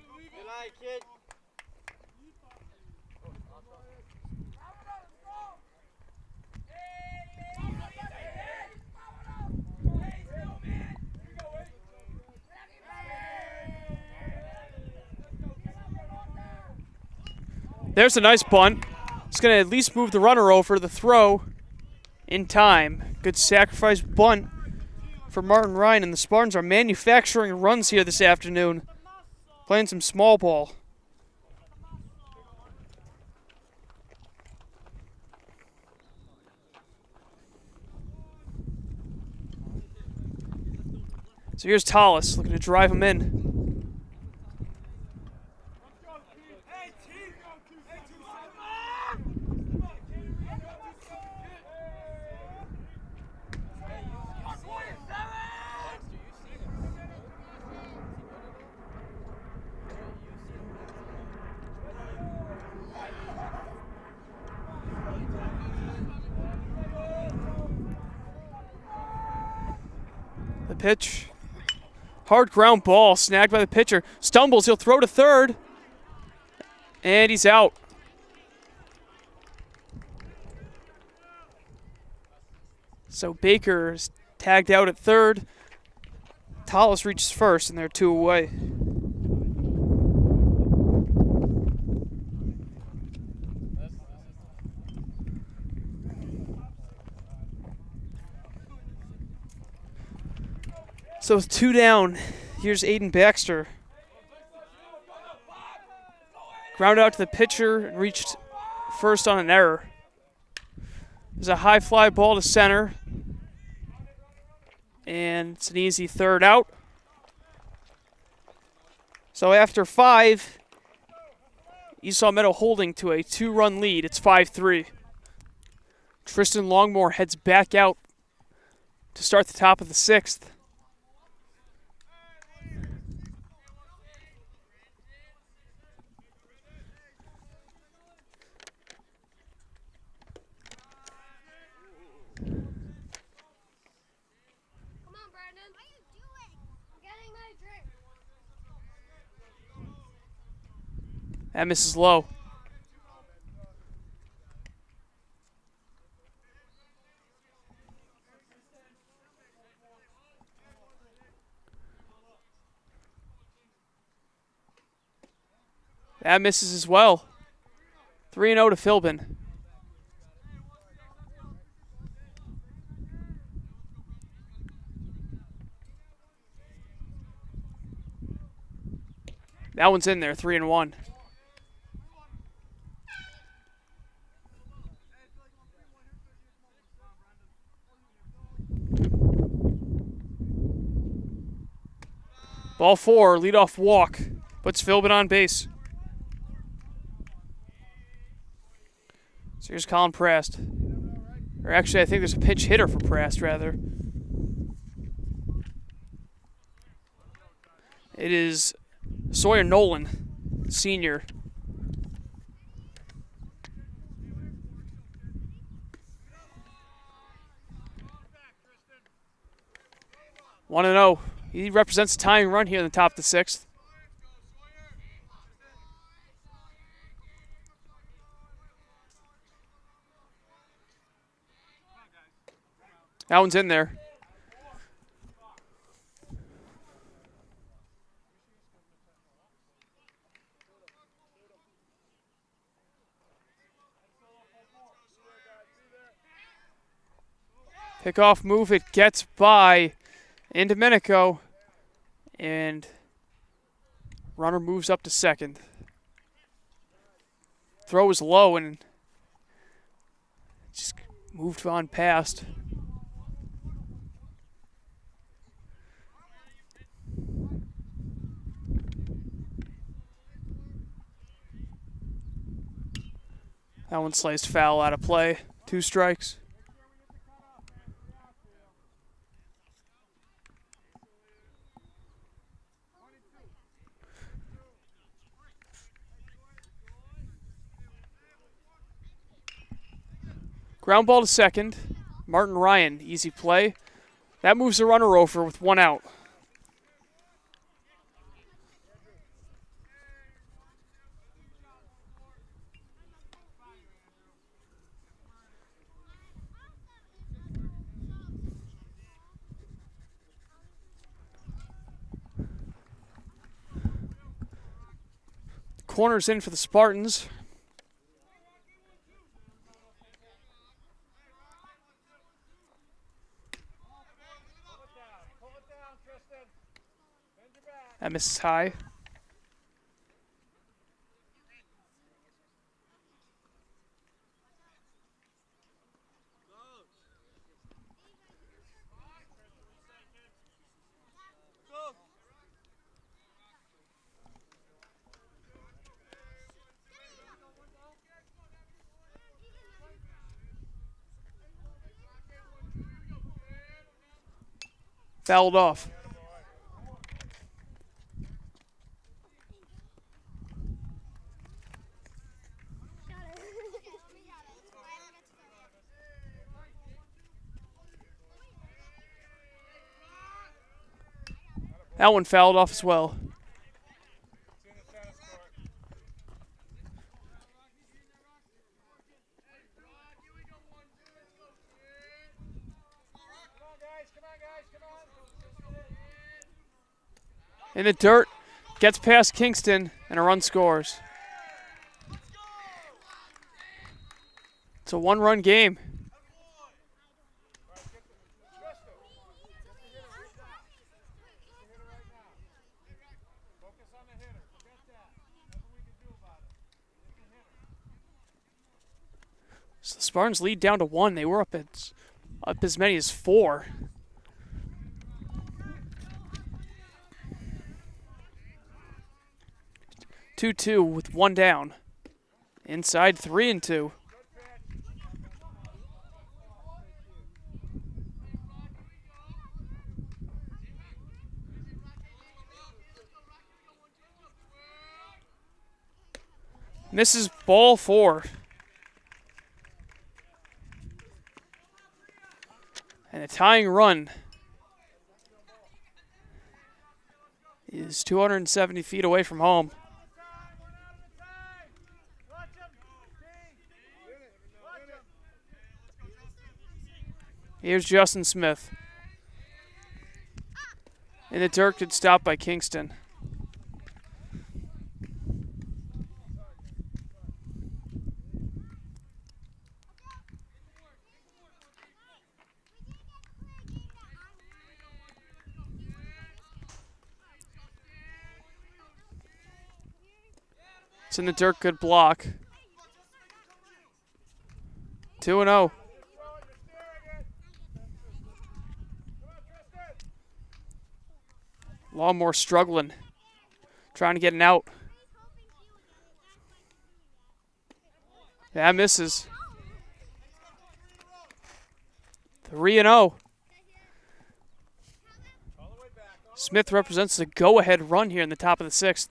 There's a nice bunt. It's going to at least move the runner over. The throw in time. Good sacrifice bunt for Martin Ryan, and the Spartans are manufacturing runs here this afternoon. Playing some small ball. So here's Tallis looking to drive him in. The pitch. Hard ground ball snagged by the pitcher. Stumbles, he'll throw to third. And he's out. So Baker's tagged out at third. Tallis reaches first, and they're 2 away. So with 2 down, here's Aiden Baxter. Grounded out to the pitcher and reached first on an error. There's a high fly ball to center. And it's an easy third out. So after 5, Esau Meadow holding to a 2-run lead. It's 5-3. Tristan Longmore heads back out to start the top of the 6th. That misses low. That misses as well. 3-0 to Philbin. That one's in there, 3-1. Ball 4, leadoff walk, puts Philbin on base. So here's Colin Prast. Or actually, I think there's a pinch hitter for Prast, rather. It is Sawyer Nolan, senior. One and 0. He represents a tying run here in the top of the 6th. That one's in there. Pickoff move, it gets by in Domenico, and runner moves up to second. Throw is low and just moved on past. That one sliced foul out of play. 2 strikes. Ground ball to second. Martin Ryan, easy play. That moves the runner over with 1 out. Corners in for the Spartans. That misses high. fouled off. That one fouled off as well. In the dirt, gets past Kingston, and a run scores. It's a one-run game. So the Spartans lead down to 1. They were up as many as 4. Two with 1 down. Inside 3-2. And this is ball 4. And a tying run is 270 feet away from home. Here's Justin Smith. And the dirt gets stopped by Kingston. It's in the dirt, good block. 2-0. Longmore struggling, trying to get an out. That misses. 3-0. Smith represents the go-ahead run here in the top of the 6th.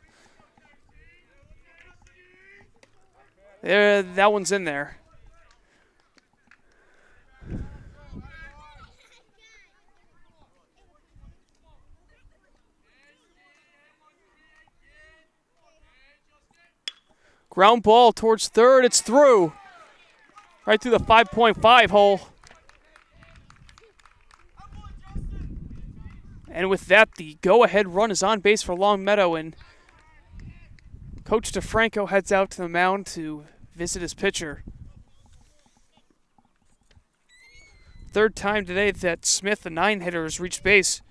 There, that one's in there. Ground ball towards third. It's through. Right through the 5.5 hole. And with that, the go-ahead run is on base for Longmeadow, and Coach DeFranco heads out to the mound to visit his pitcher. Third time today that Smith, the 9-hitter, has reached base.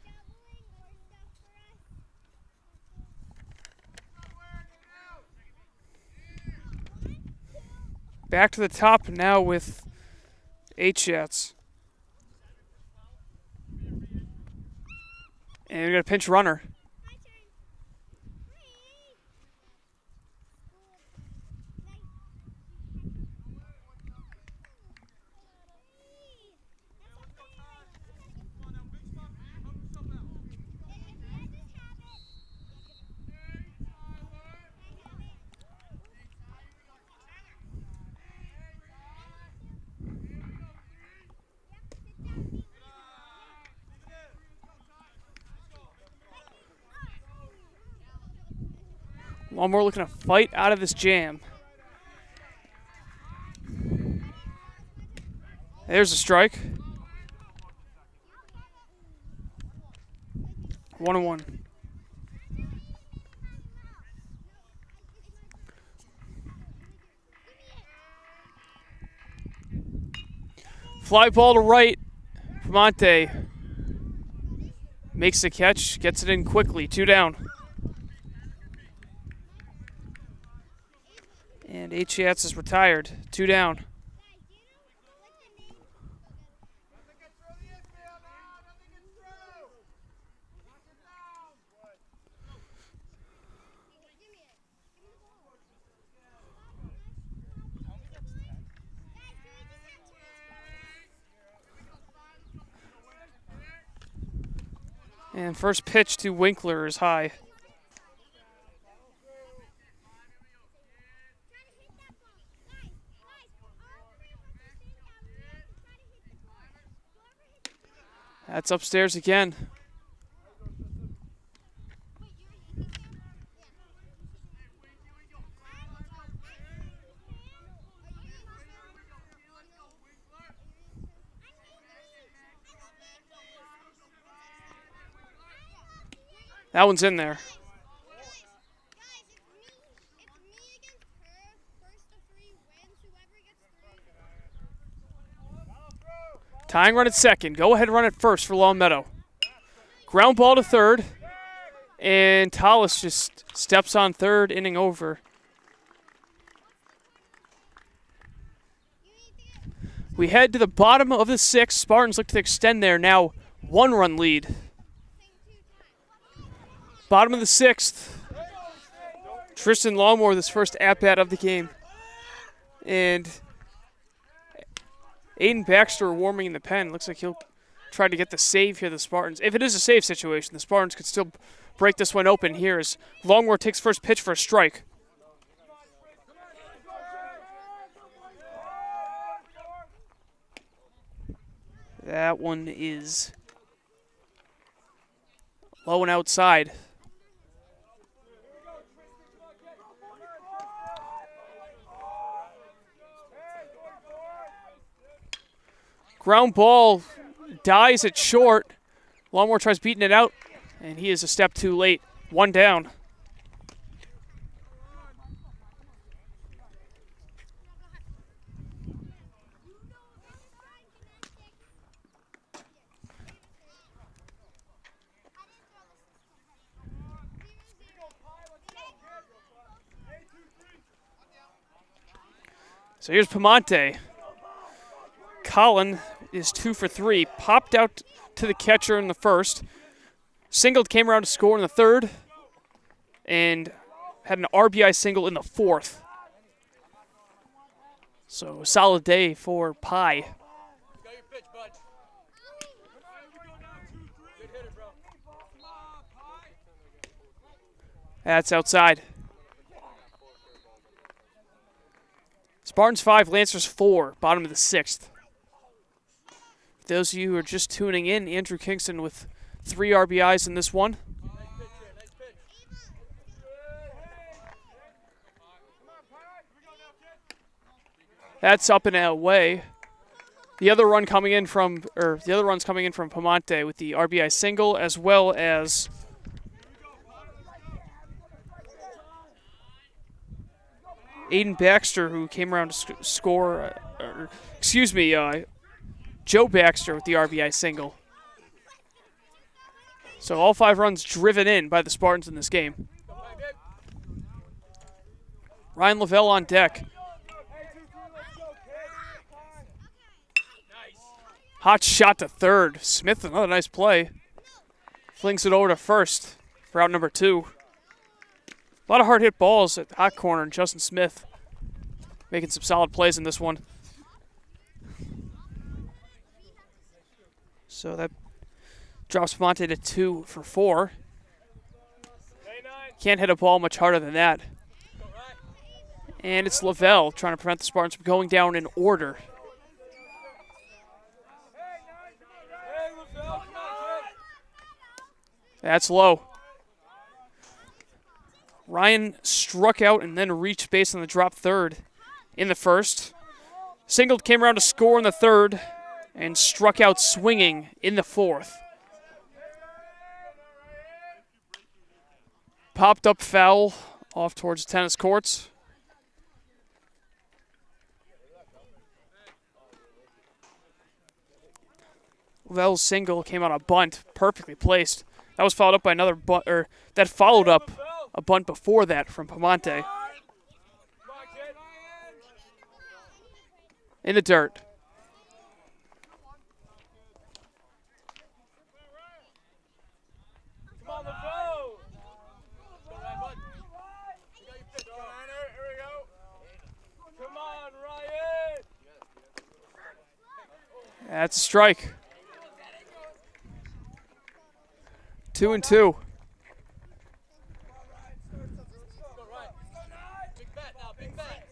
Back to the top now with 8 shots. And we got a pinch runner. Longmore looking to fight out of this jam. There's a strike. 1-1. Fly ball to right. Monte makes the catch, gets it in quickly. 2 down. And 8 shots is retired. 2 down. And first pitch to Winkler is high. That's upstairs again. That one's in there. Tying run at second. Go ahead run at first for Longmeadow. Ground ball to third. And Tallis just steps on third, inning over. We head to the bottom of the sixth. Spartans look to extend their now one-run lead. Bottom of the sixth. Tristan Longmore with his first at-bat of the game. And Aiden Baxter warming in the pen. Looks like he'll try to get the save here, the Spartans. If it is a save situation, the Spartans could still break this one open here as Longmore takes first pitch for a strike. That one is low and outside. Ground ball dies at short. Longmore tries beating it out, and he is a step too late. One down. So here's Pamonte. Colin is 2 for 3. Popped out to the catcher in the first. Singled, came around to score in the third. And had an RBI single in the fourth. So a solid day for Pie. That's outside. Spartans 5, Lancers 4, bottom of the sixth. For those of you who are just tuning in, Andrew Kingston with 3 RBIs in this one. That's up and away. The other runs coming in from Pamonte with the RBI single, as well as Aiden Baxter, who came around to score. Joe Baxter with the RBI single. So all 5 runs driven in by the Spartans in this game. Ryan Lavelle on deck. Hot shot to third. Smith, another nice play. Flings it over to first for out number 2. A lot of hard hit balls at the hot corner, and Justin Smith making some solid plays in this one. So that drops Monte to 2 for 4. Can't hit a ball much harder than that. And it's Lavelle trying to prevent the Spartans from going down in order. That's low. Ryan struck out and then reached base on the drop third in the first. Singled, came around to score in the third, and struck out swinging in the fourth. Popped up foul off towards the tennis courts. Lavelle's single came on a bunt, perfectly placed. That was followed up by another bunt, or that followed up a bunt before that from Pamonte. In the dirt. That's a strike. 2-2. Big bat now, big bat.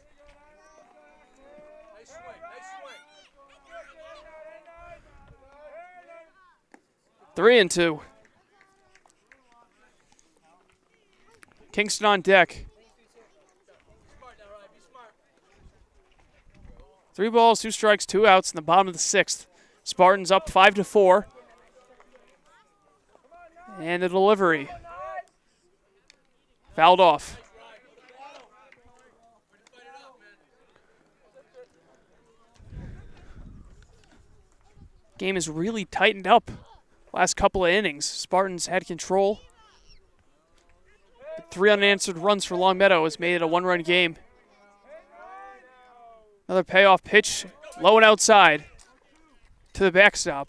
Nice swing, nice swing. 3-2. Kingston on deck. 3 balls, 2 strikes, 2 outs in the bottom of the 6th. Spartans up 5-4. And the delivery. Fouled off. Game is really tightened up. Last couple of innings, Spartans had control. But 3 unanswered runs for Longmeadow has made it a 1-run game. Another payoff pitch, low and outside to the backstop.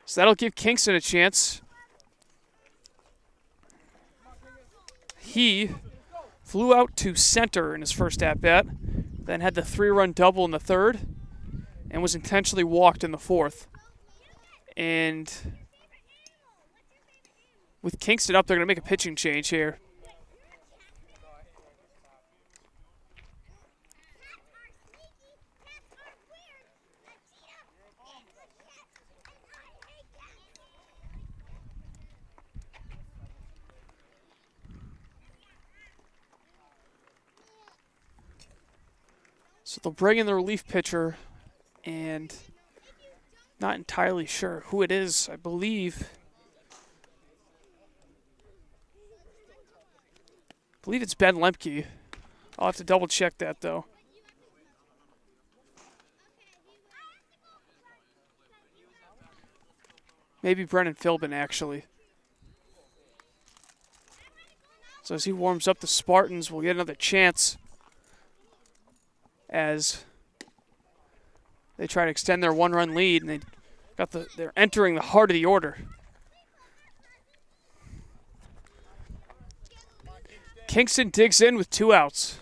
So that'll give Kingston a chance. He flew out to center in his first at-bat, then had the 3-run double in the 3rd, and was intentionally walked in the 4th. And with Kingston up, they're going to make a pitching change here. So they'll bring in the relief pitcher, and not entirely sure who it is. I believe it's Ben Lemke. I'll have to double check that though. Maybe Brennan Philbin actually. So as he warms up, the Spartans will get another chance as they try to extend their 1-run lead, and they're entering the heart of the order. Kingston digs in with 2 outs.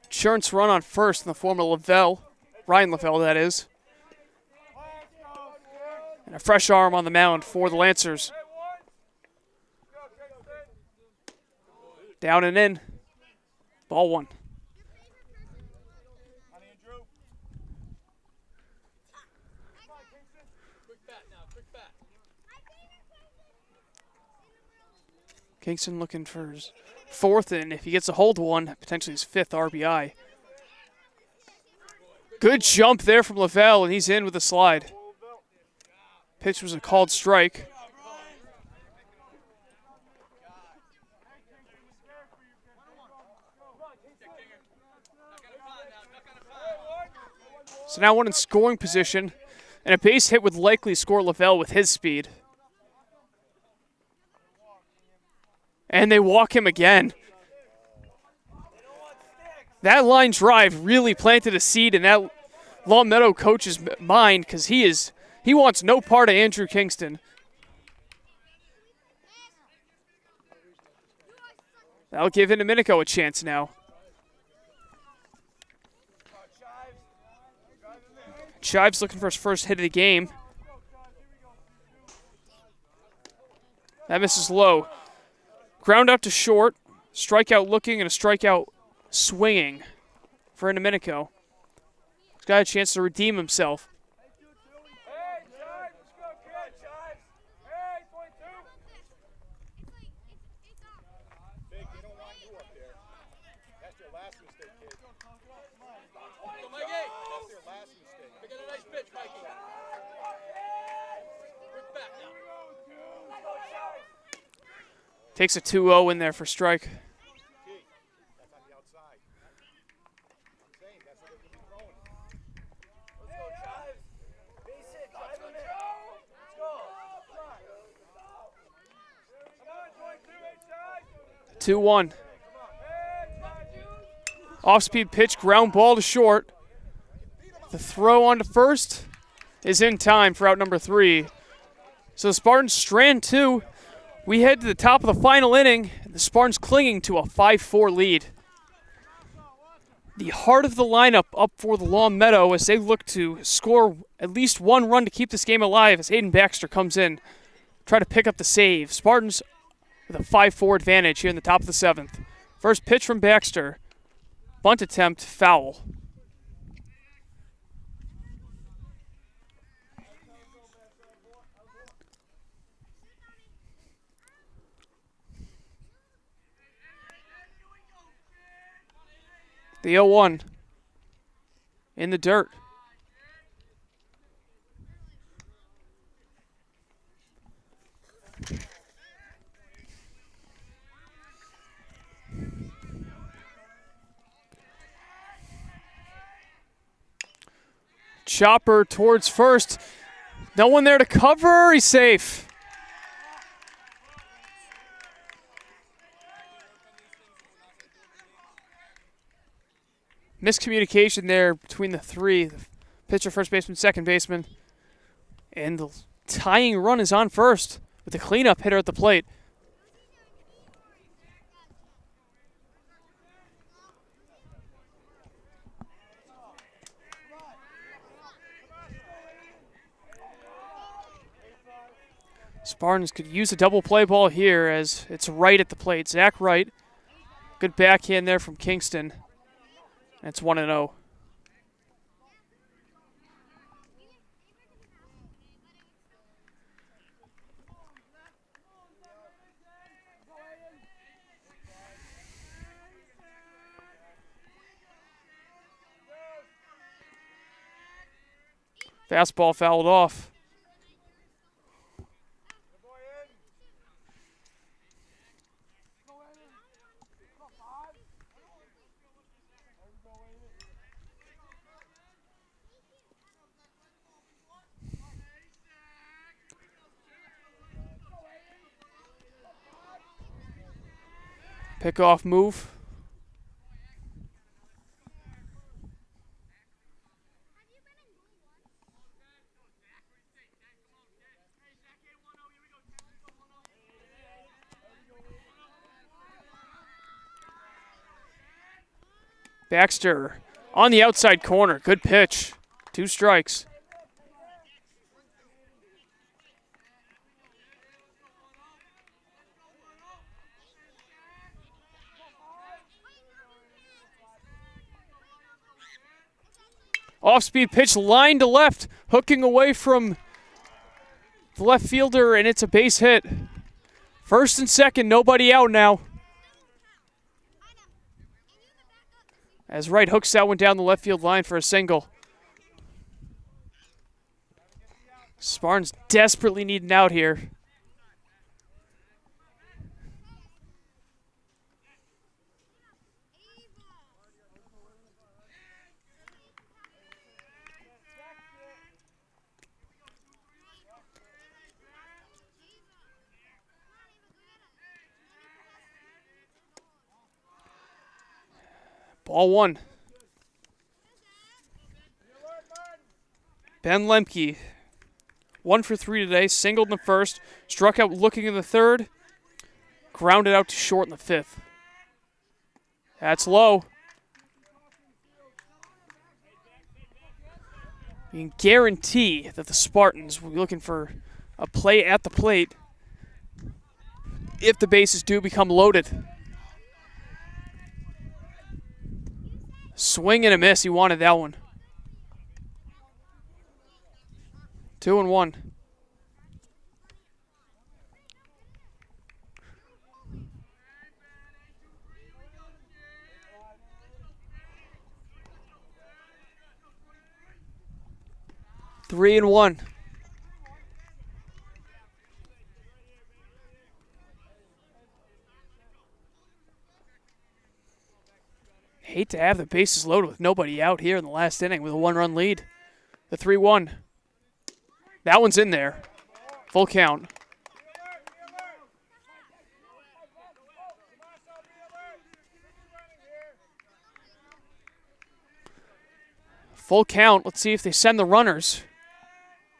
Insurance run on first in the form of Lavelle, Ryan Lavelle that is. And a fresh arm on the mound for the Lancers. Down and in. Ball 1. Kingston looking for his 4th, and if he gets a hold of one, potentially his 5th RBI. Good jump there from Lavelle, and he's in with a slide. Pitch was a called strike. So now one in scoring position, and a base hit would likely score Lavelle with his speed. And they walk him again. That line drive really planted a seed in that Longmeadow coach's mind, because he wants no part of Andrew Kingston. That'll give Domenico a chance now. Shives looking for his first hit of the game. That misses low. Ground out to short, strikeout looking, and a strikeout swinging for Domenico. He's got a chance to redeem himself. Takes a 2-0 in there for strike. Two 2-1. Off-speed pitch, ground ball to short. The throw on to first is in time for out number 3. So the Spartans strand 2. We head to the top of the final inning, and the Spartans clinging to a 5-4 lead. The heart of the lineup up for the Longmeadow as they look to score at least one run to keep this game alive as Aiden Baxter comes in. Try to pick up the save. Spartans with a 5-4 advantage here in the top of the 7th. First pitch from Baxter. Bunt attempt, foul. The 0-1 in the dirt. Chopper towards first. No one there to cover. He's safe. Miscommunication there between the three. The pitcher, first baseman, second baseman. And the tying run is on first with the cleanup hitter at the plate. Spartans could use a double play ball here as it's Wright at the plate. Zach Wright. Good backhand there from Kingston. It's 1-0. Fastball fouled off. Pickoff move. Baxter on the outside corner. Good pitch. 2 strikes. Off-speed pitch, line to left, hooking away from the left fielder, and it's a base hit. First and second, nobody out now. As Wright hooks that one down the left field line for a single. Spartans desperately need an out here. Ball 1. Ben Lemke, 1 for 3 today, singled in the first, struck out looking in the third, grounded out to short in the 5th. That's low. You can guarantee that the Spartans will be looking for a play at the plate if the bases do become loaded. Swing and a miss. He wanted that one. 2-1. Three and one. Hate to have the bases loaded with nobody out here in the last inning with a 1-run lead. The 3-1. That one's in there. Full count. Full count. Let's see if they send the runners.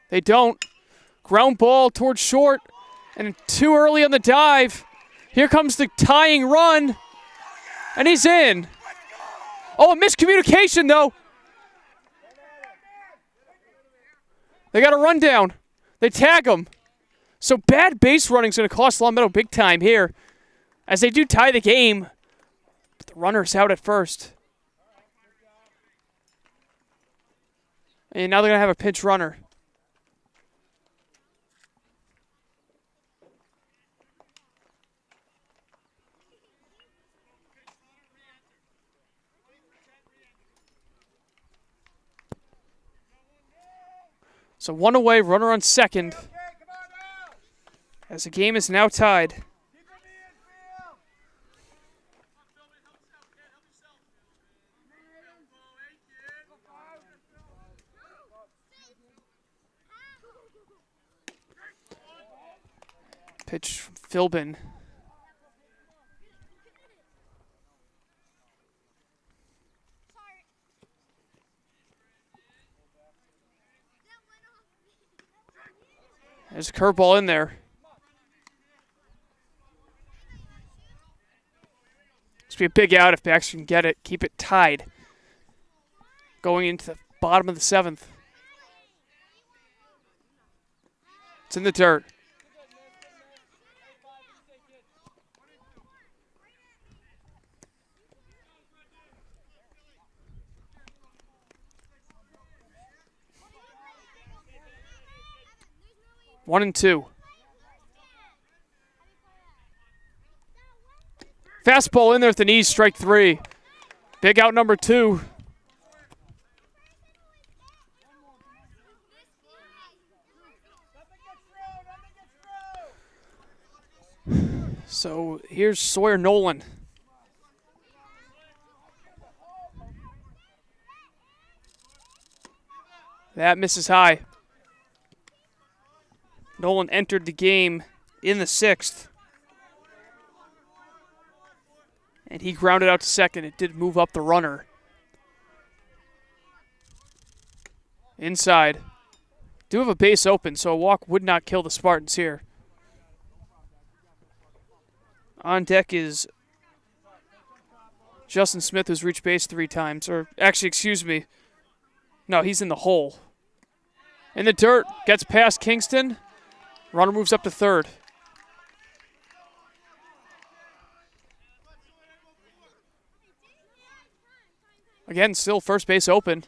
They don't. Ground ball towards short. And too early on the dive. Here comes the tying run. And he's in. Oh, a miscommunication, though. They got a run down. They tag him. So bad base running is going to cost Longmeadow big time here, as they do tie the game. But the runner's out at first. And now they're going to have a pinch runner. So one away, runner on second, as the game is now tied. Pitch from Philbin. There's a curveball in there. This will be a big out if Baxter can get it. Keep it tied. Going into the bottom of the seventh. It's in the dirt. One and two. Fastball in there at the knees, strike three. Big out number two. So here's Sawyer Nolan. That misses high. Nolan entered the game in the sixth. And he grounded out to second. It did move up the runner. Inside. Do have a base open, so a walk would not kill the Spartans here. On deck is Justin Smith, who's reached base 3 times. Or, actually, excuse me. No, he's in the hole. In the dirt, gets past Kingston. Runner moves up to third. Again, still first base open.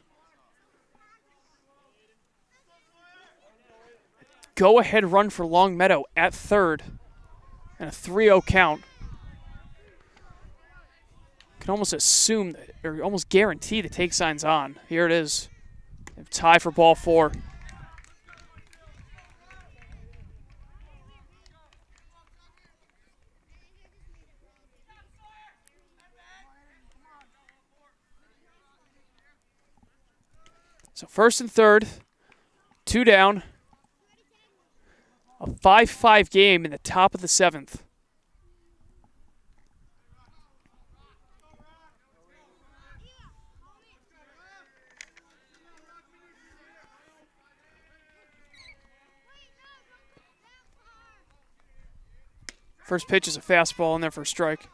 Go-ahead run for Longmeadow at third. And a 3-0 count. Can almost assume, or almost guarantee the take sign's on. Here it is. Tie for ball 4. So first and third, 2 down. A 5-5 game in the top of the 7th. First pitch is a fastball in there for a strike.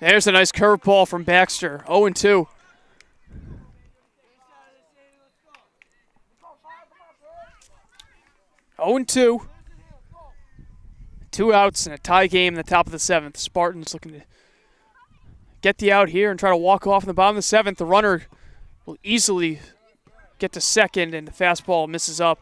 There's a nice curveball from Baxter. 0-2. Oh and 2. 2 outs and a tie game in the top of the 7th. Spartans looking to get the out here and try to walk off in the bottom of the 7th. The runner will easily get to second, and the fastball misses up.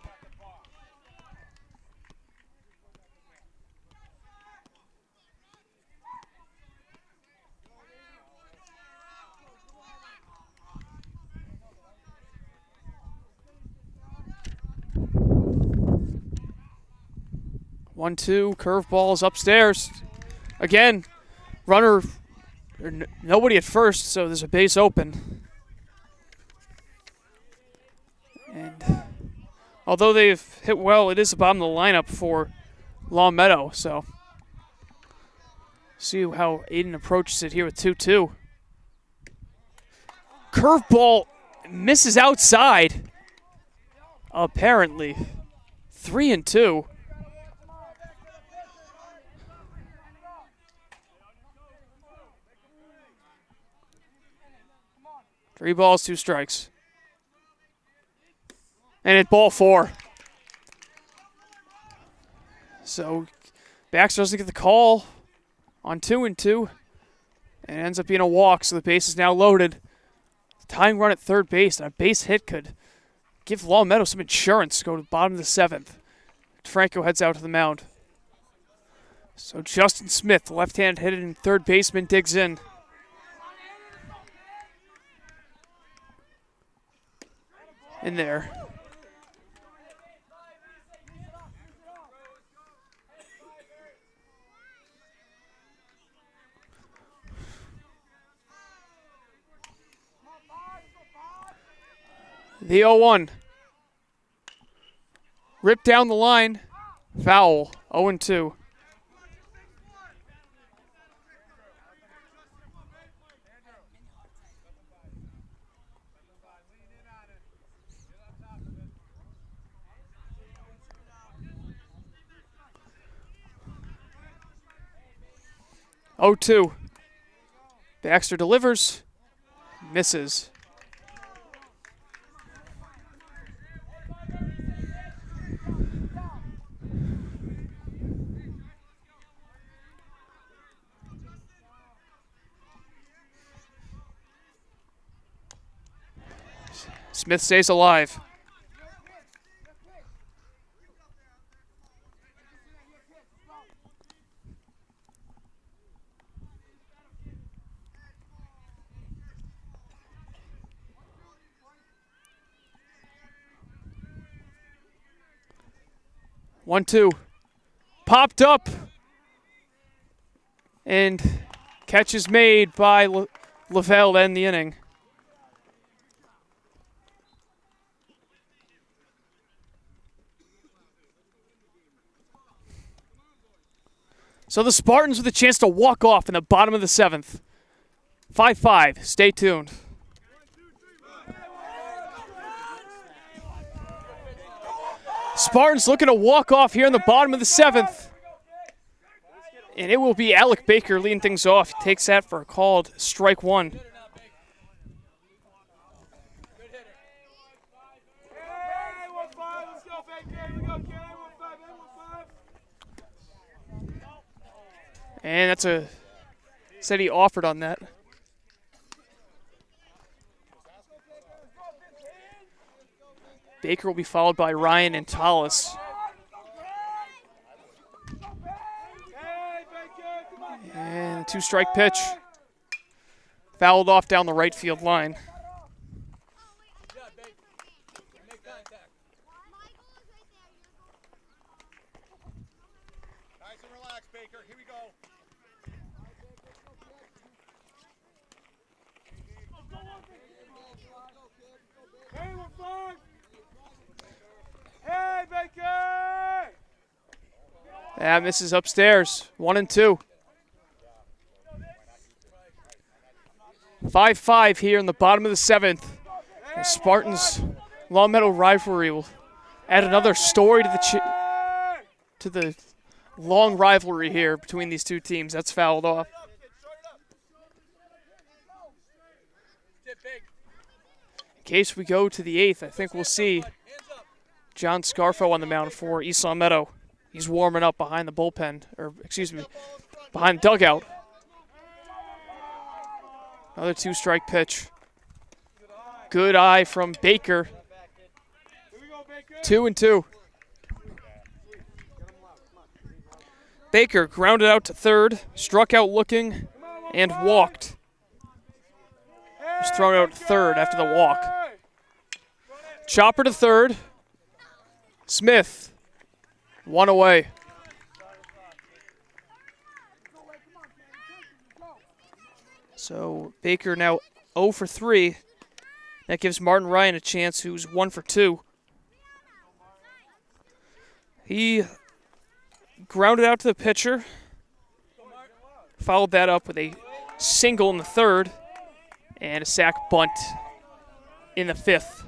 One, two, curveballs upstairs. Again, runner, nobody at first, so there's a base open. And although they've hit well, it is the bottom of the lineup for Longmeadow, so see how Aiden approaches it here with 2-2. Curveball misses outside. apparently. 3-2. Three balls, 2 strikes. And it's ball 4. So Baxter doesn't get the call on 2-2. And it ends up being a walk, so the base is now loaded. Tying run at third base, and a base hit could give Longmeadow some insurance to go to the bottom of the 7th. Franco heads out to the mound. So Justin Smith, the left-hand hitting third baseman, digs in. In there. The 0-1. Ripped down the line. Foul. 0-2. Oh, 2. Baxter delivers. Misses. Smith stays alive. One, two. Popped up. And catch is made by Lavelle to end the inning. So the Spartans with a chance to walk off in the bottom of the 7th. 5-5. Stay tuned. Spartans looking to walk off here in the bottom of the 7th. And it will be Alec Baker leading things off. He takes that for a called strike 1. And that's a said he offered on that. Baker will be followed by Ryan and Tallis. And 2-strike pitch. Fouled off down the right field line. Nice and relaxed, Baker. Here we go. Hey, Baker! That misses upstairs. 1-2. 5-5 here in the bottom of the 7th. The Spartans Longmeadow rivalry will add another story to the long rivalry here between these two teams. That's fouled off. In case we go to the 8th, I think we'll see John Scarfo on the mound for East Longmeadow. He's warming up behind the bullpen, or excuse me, behind the dugout. Another 2-strike pitch. Good eye from Baker. 2-2. Baker grounded out to third, struck out looking, and walked. He was thrown out to third after the walk. Chopper to third. Smith, 1 away. So Baker now 0 for 3. That gives Martin Ryan a chance, who's 1 for 2. He grounded out to the pitcher. Followed that up with a single in the 3rd and a sac bunt in the 5th.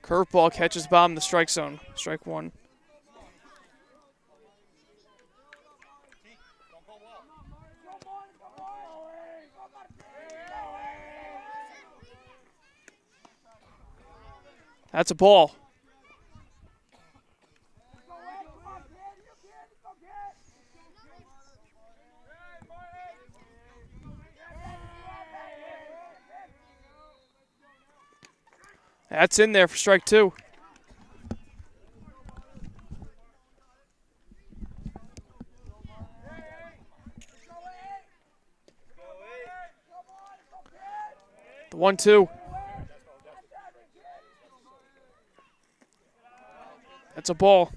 Curveball catches bomb in the strike zone. Strike one. That's a ball. That's in there for strike two. The 1-2. That's a ball.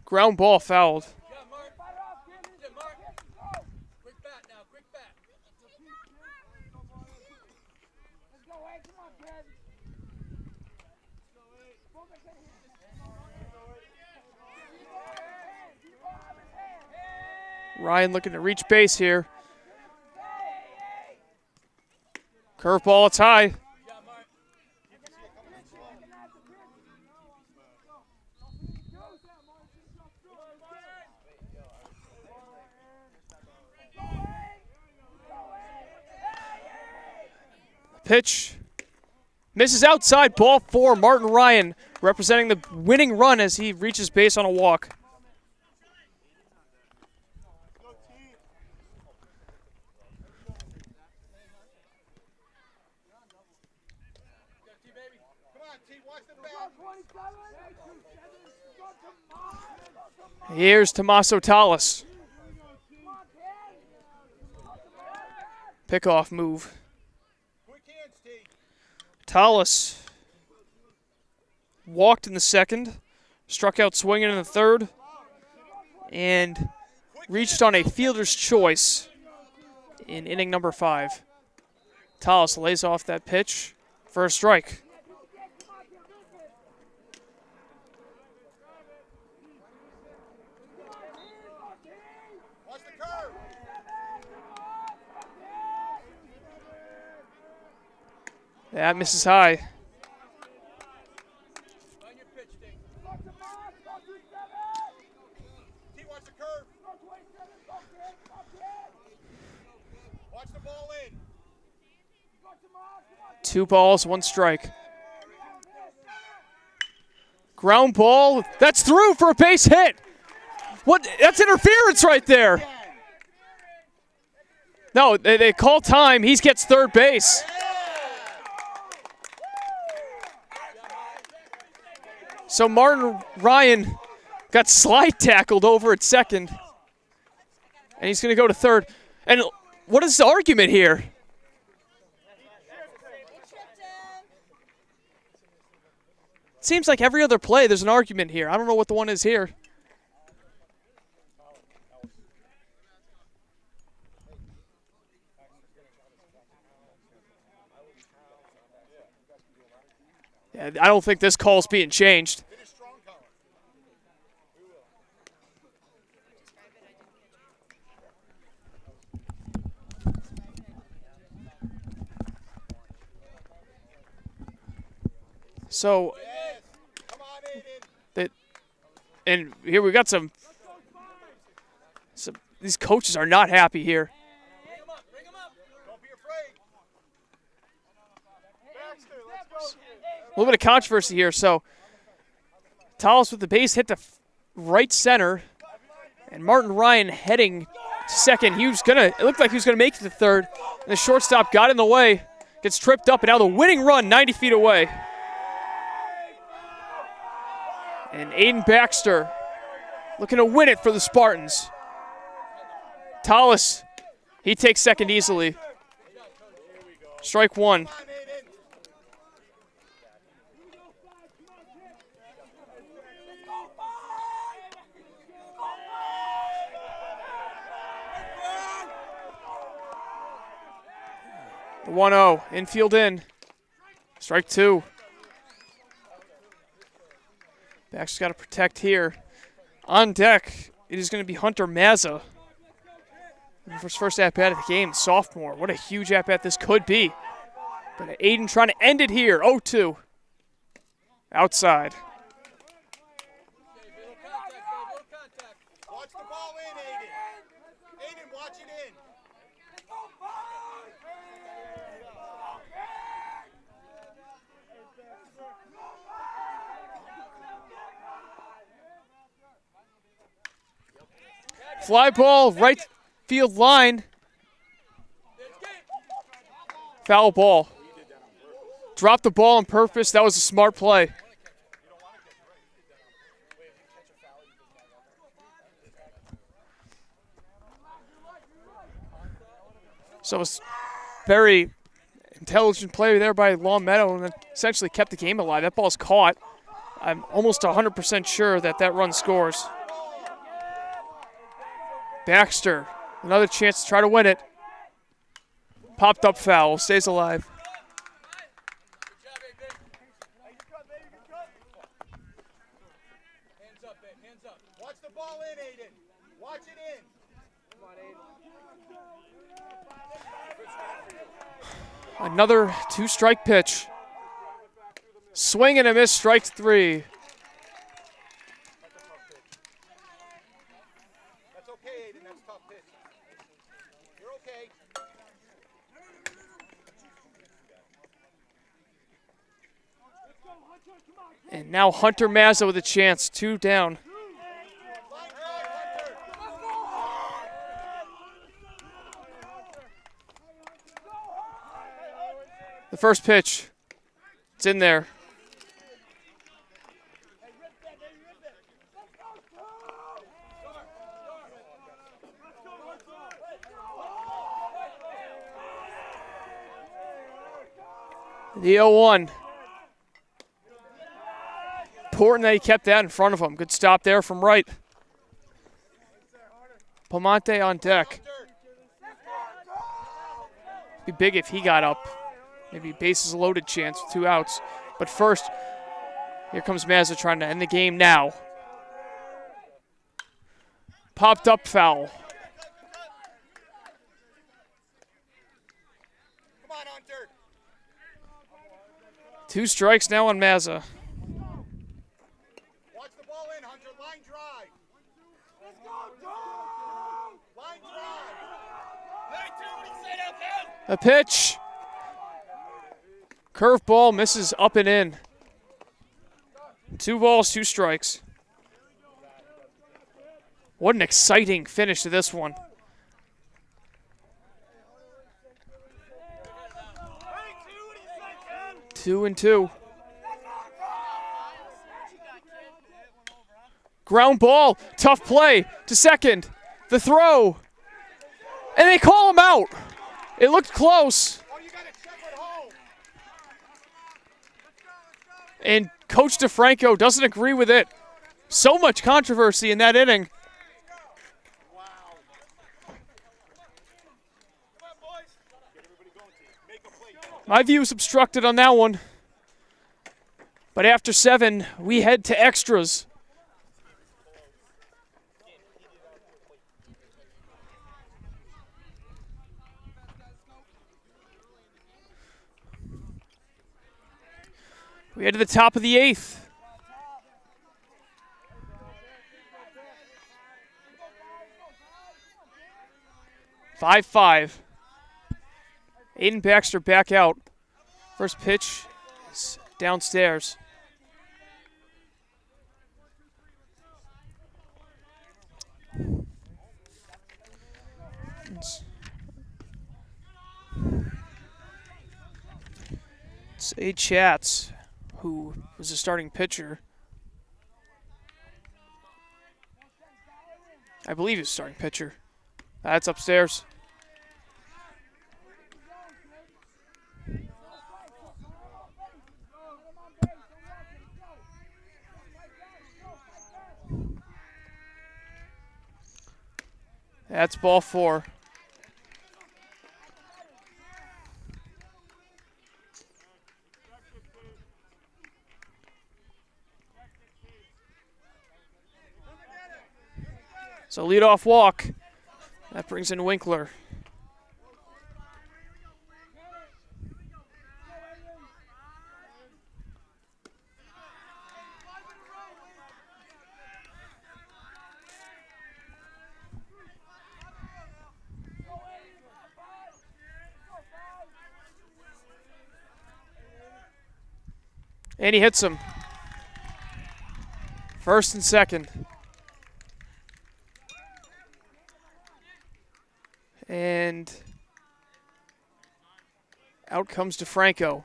Ground ball fouled. Ryan looking to reach base here. Curveball, it's high. Pitch. Misses outside, ball four. Martin Ryan representing the winning run as he reaches base on a walk. Here's Tommaso Tallis. Pickoff move. Tallis walked in the second, struck out swinging in the third, and reached on a fielder's choice in inning number 5. Tallis lays off that pitch for a strike. That misses high. Two balls, one strike. Ground ball. That's through for a base hit. What? That's interference right there. No, they call time. He gets third base. So Martin Ryan got slide tackled over at second. And he's going to go to third. And what is the argument here? It seems like every other play there's an argument here. I don't know what the one is here. Yeah, I don't think this call's being changed. So, and here we got some. These coaches are not happy here. Bring him up. Don't be afraid. A little bit of controversy here. So, Tallis with the base hit to right center, and Martin Ryan heading to second. It looked like he was gonna make it to third, and the shortstop got in the way, gets tripped up, and now the winning run 90 feet away. And Aiden Baxter looking to win it for the Spartans. Tallis, he takes second easily. Strike one. The 1-0, infield in. Strike two. Baxter's got to protect here. On deck, it is going to be Hunter Mazza. For his first at-bat of the game, sophomore. What a huge at-bat this could be. But Aiden trying to end it here. 0-2. Outside. Watch the ball in, Aiden. Aiden, watch it in. Fly ball, right field line. Foul ball. Dropped the ball on purpose. That was a smart play. So it's very intelligent play there by Longmeadow, and essentially kept the game alive. That ball's caught. I'm almost 100% sure that that run scores. Baxter, another chance to try to win it. Popped up foul, stays alive. Hands up, babe. Hands up. Watch the ball in, Aiden. Watch it in. Another two-strike pitch. Swing and a miss, strike three. That's okay, Aiden. That's a tough pitch. You're okay. And now Hunter Mazza with a chance, 2 down. Line drive, Hunter. The first pitch, it's in there. The 0-1. Important that he kept that in front of him. Good stop there from right. Palmante on deck. Be big if he got up. Maybe bases loaded chance with 2 outs. But first, here comes Mazza trying to end the game now. Popped up foul. Come on, Hunter. 2 strikes now on Mazza. Watch the ball in, Hunter. Line drive. Line drive. A pitch. Curveball misses up and in. 2 balls, 2 strikes. What an exciting finish to this one. Two and 2. Ground ball, tough play to second. The throw. And they call him out. It looked close. Oh, you got to check at home. And Coach DeFranco doesn't agree with it. So much controversy in that inning. Wow. Come on, boys. Get everybody going, team. Make a play. My view is obstructed on that one. But after 7, we head to extras. We head to the top of the 8th. Five. Aiden Baxter back out. First pitch is downstairs. It's A. Chats, who was a starting pitcher. I believe he's a starting pitcher. That's upstairs. That's ball 4. So leadoff walk. That brings in Winkler. And he hits him. First and second. And out comes DeFranco.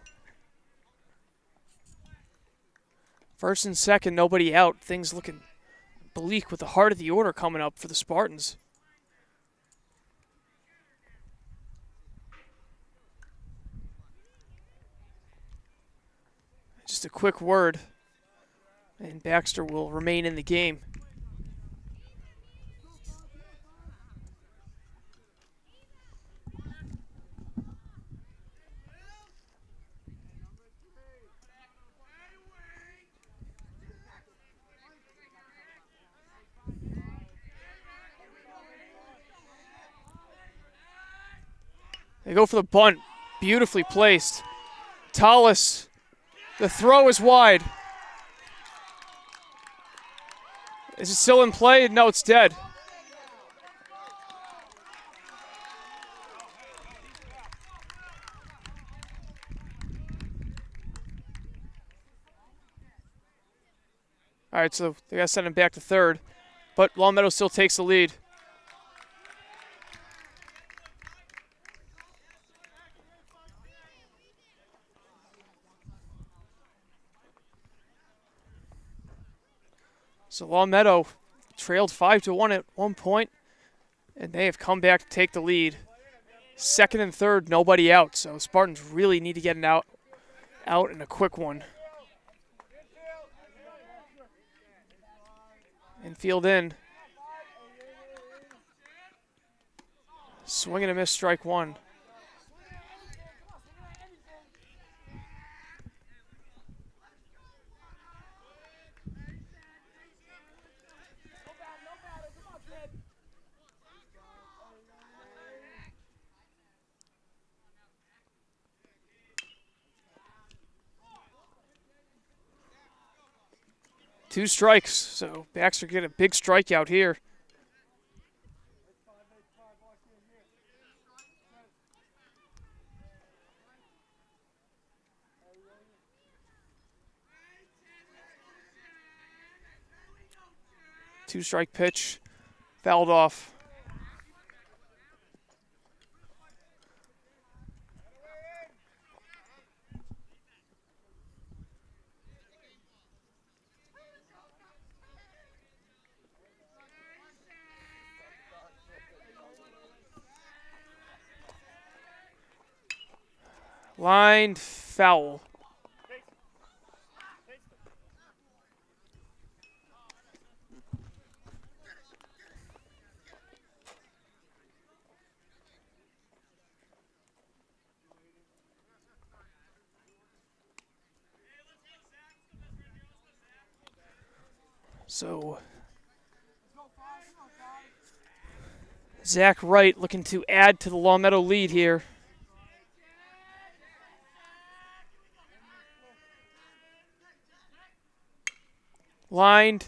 First and second, nobody out. Things looking bleak with the heart of the order coming up for the Spartans. Just a quick word, and Baxter will remain in the game. They go for the bunt. Beautifully placed. Tallis. The throw is wide. Is it still in play? No, it's dead. All right, so they got to send him back to third. But Longmeadow still takes the lead. So Longmeadow trailed 5-1 at one point, and they have come back to take the lead. Second and third, nobody out. So Spartans really need to get an out in a quick one. Infield in. Swing and a miss, strike one. Two strikes, so Baxter get a big strikeout here. Two-strike pitch, fouled off. Lined foul. So Zach Wright looking to add to the Longmeadow lead here. Lined,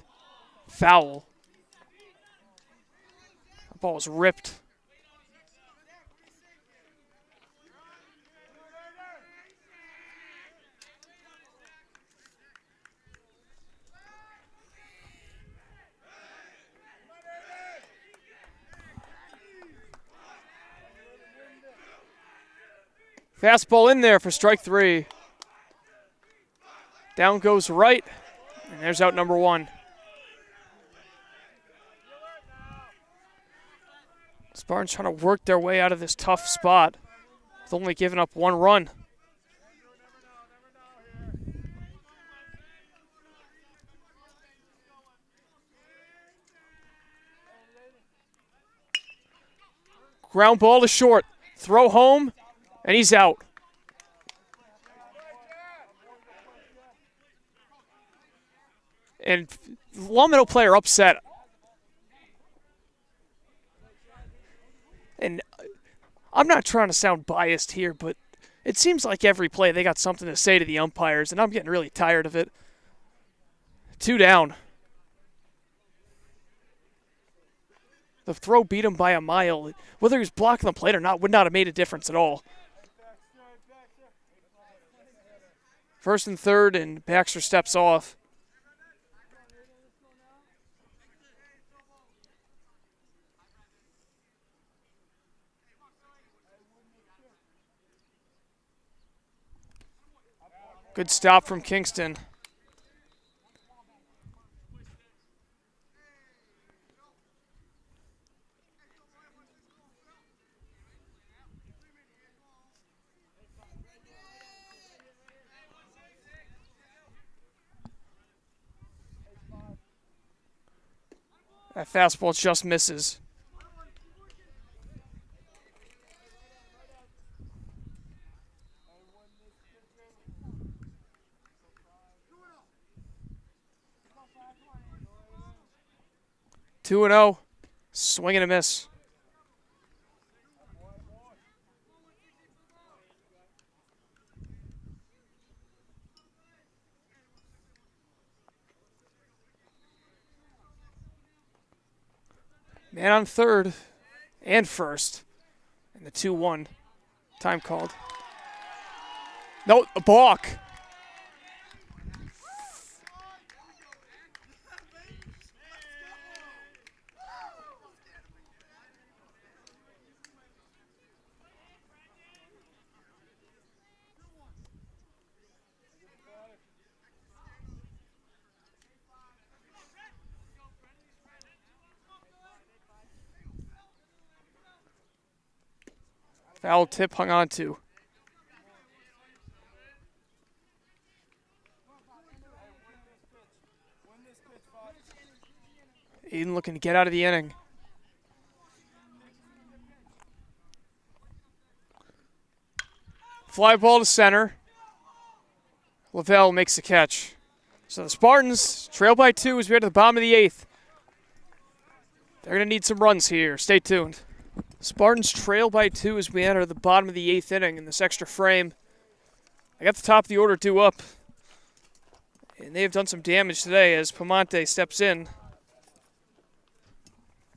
foul. The ball was ripped. Fastball in there for strike three. Down goes Wright. And there's out number one. Spartans trying to work their way out of this tough spot with only giving up one run. Ground ball to short. Throw home, and he's out. And Longmeadow player upset. And I'm not trying to sound biased here, but it seems like every play they got something to say to the umpires, and I'm getting really tired of it. 2 down. The throw beat him by a mile. Whether he was blocking the plate or not would not have made a difference at all. 1st and 3rd, and Baxter steps off. Good stop from Kingston. That fastball just misses. Two and 0. Swing and a miss. Man on 3rd and 1st. And the 2-1 time called. No, a balk. Foul tip hung on to. Aiden looking to get out of the inning. Fly ball to center. Lavelle makes the catch. So the Spartans trail by 2 as we head to the bottom of the 8th. They're going to need some runs here. Stay tuned. Spartans trail by 2 as we enter the bottom of the 8th inning in this extra frame. I got the top of the order due up. And they have done some damage today as Pamonte steps in.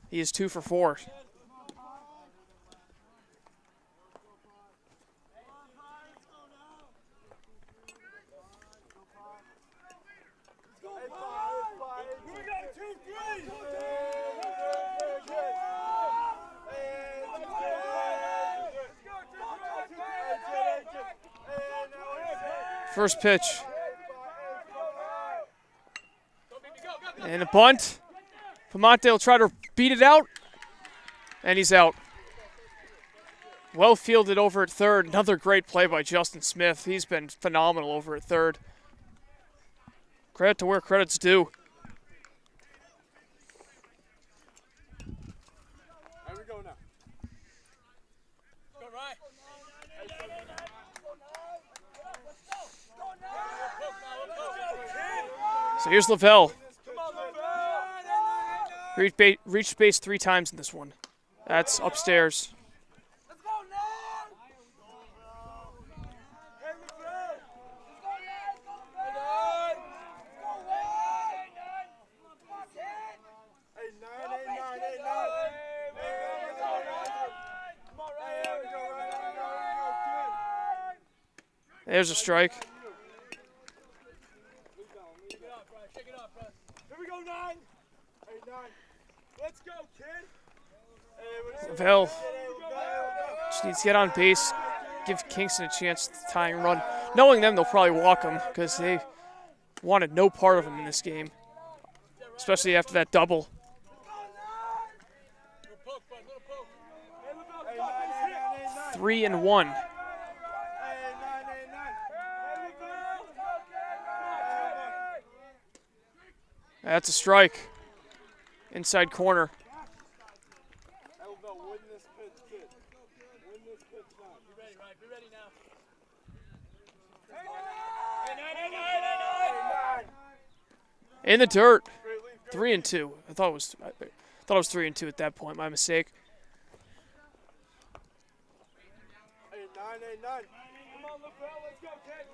He is 2 for 4. First pitch. And a bunt. Pamonte will try to beat it out. And he's out. Well fielded over at 3rd. Another great play by Justin Smith. He's been phenomenal over at 3rd. Credit to where credit's due. Here we go now. Go right. So here's Lavelle. Reached base 3 times in this one. That's upstairs. Let's go now. There's a strike. Here we go, 9. Hey, 9. Let's go, kid. Lavelle just needs to get on base, give Kingston a chance to tying run. Knowing them, they'll probably walk him because they wanted no part of him in this game, especially after that double. 3-1. That's a strike. Inside corner. In the dirt. 3-2. I thought it was 3-2 at that point. My mistake. 989. Come on, Lavelle, let's go, kid.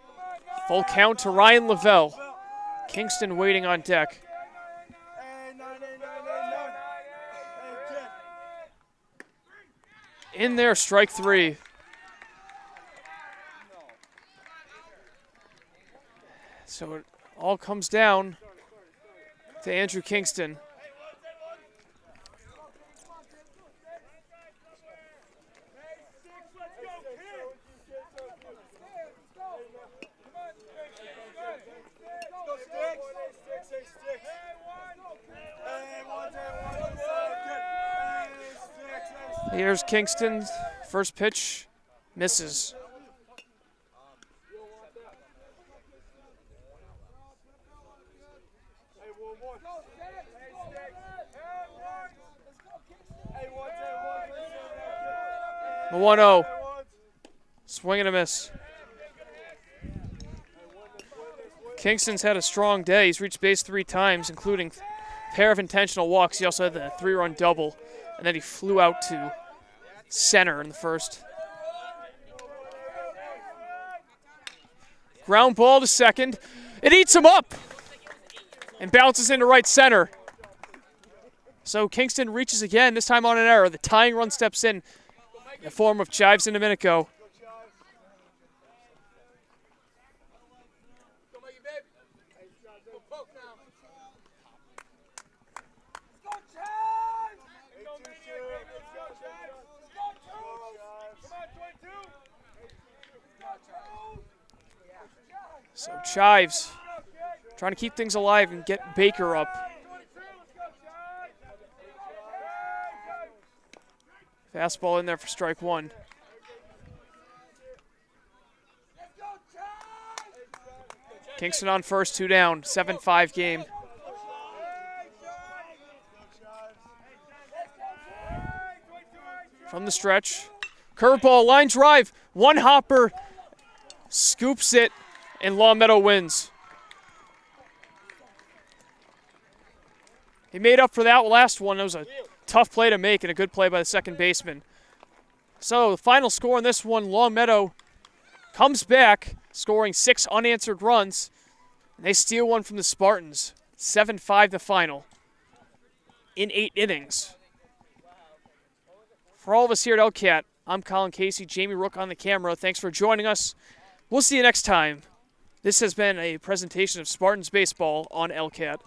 Come on, guys. Full count to Ryan Lavelle. Kingston waiting on deck. Hey, 989. Hey, kid. In there, strike three. So it all comes down to Andrew Kingston. Here's Kingston's first pitch, misses. The 1-0. Swing and a miss. Kingston's had a strong day. He's reached base 3 times, including a pair of intentional walks. He also had the 3-run double, and then he flew out to center in the first. Ground ball to second. It eats him up and bounces into right center. So Kingston reaches again, this time on an error. The tying run steps in the form of Chives and Domenico. So Chives trying to keep things alive and get Baker up. Fastball in there for strike one. Kingston on first, 2 down, 7-5 game. From the stretch, curveball, line drive, one hopper, scoops it, and Longmeadow wins. He made up for that last one. It was a tough play to make and a good play by the second baseman. So the final score in this one, Longmeadow comes back, scoring 6 unanswered runs, and they steal one from the Spartans. 7-5 the final in 8 innings. For all of us here at LCAT, I'm Colin Casey, Jamie Rook on the camera. Thanks for joining us. We'll see you next time. This has been a presentation of Spartans Baseball on LCAT.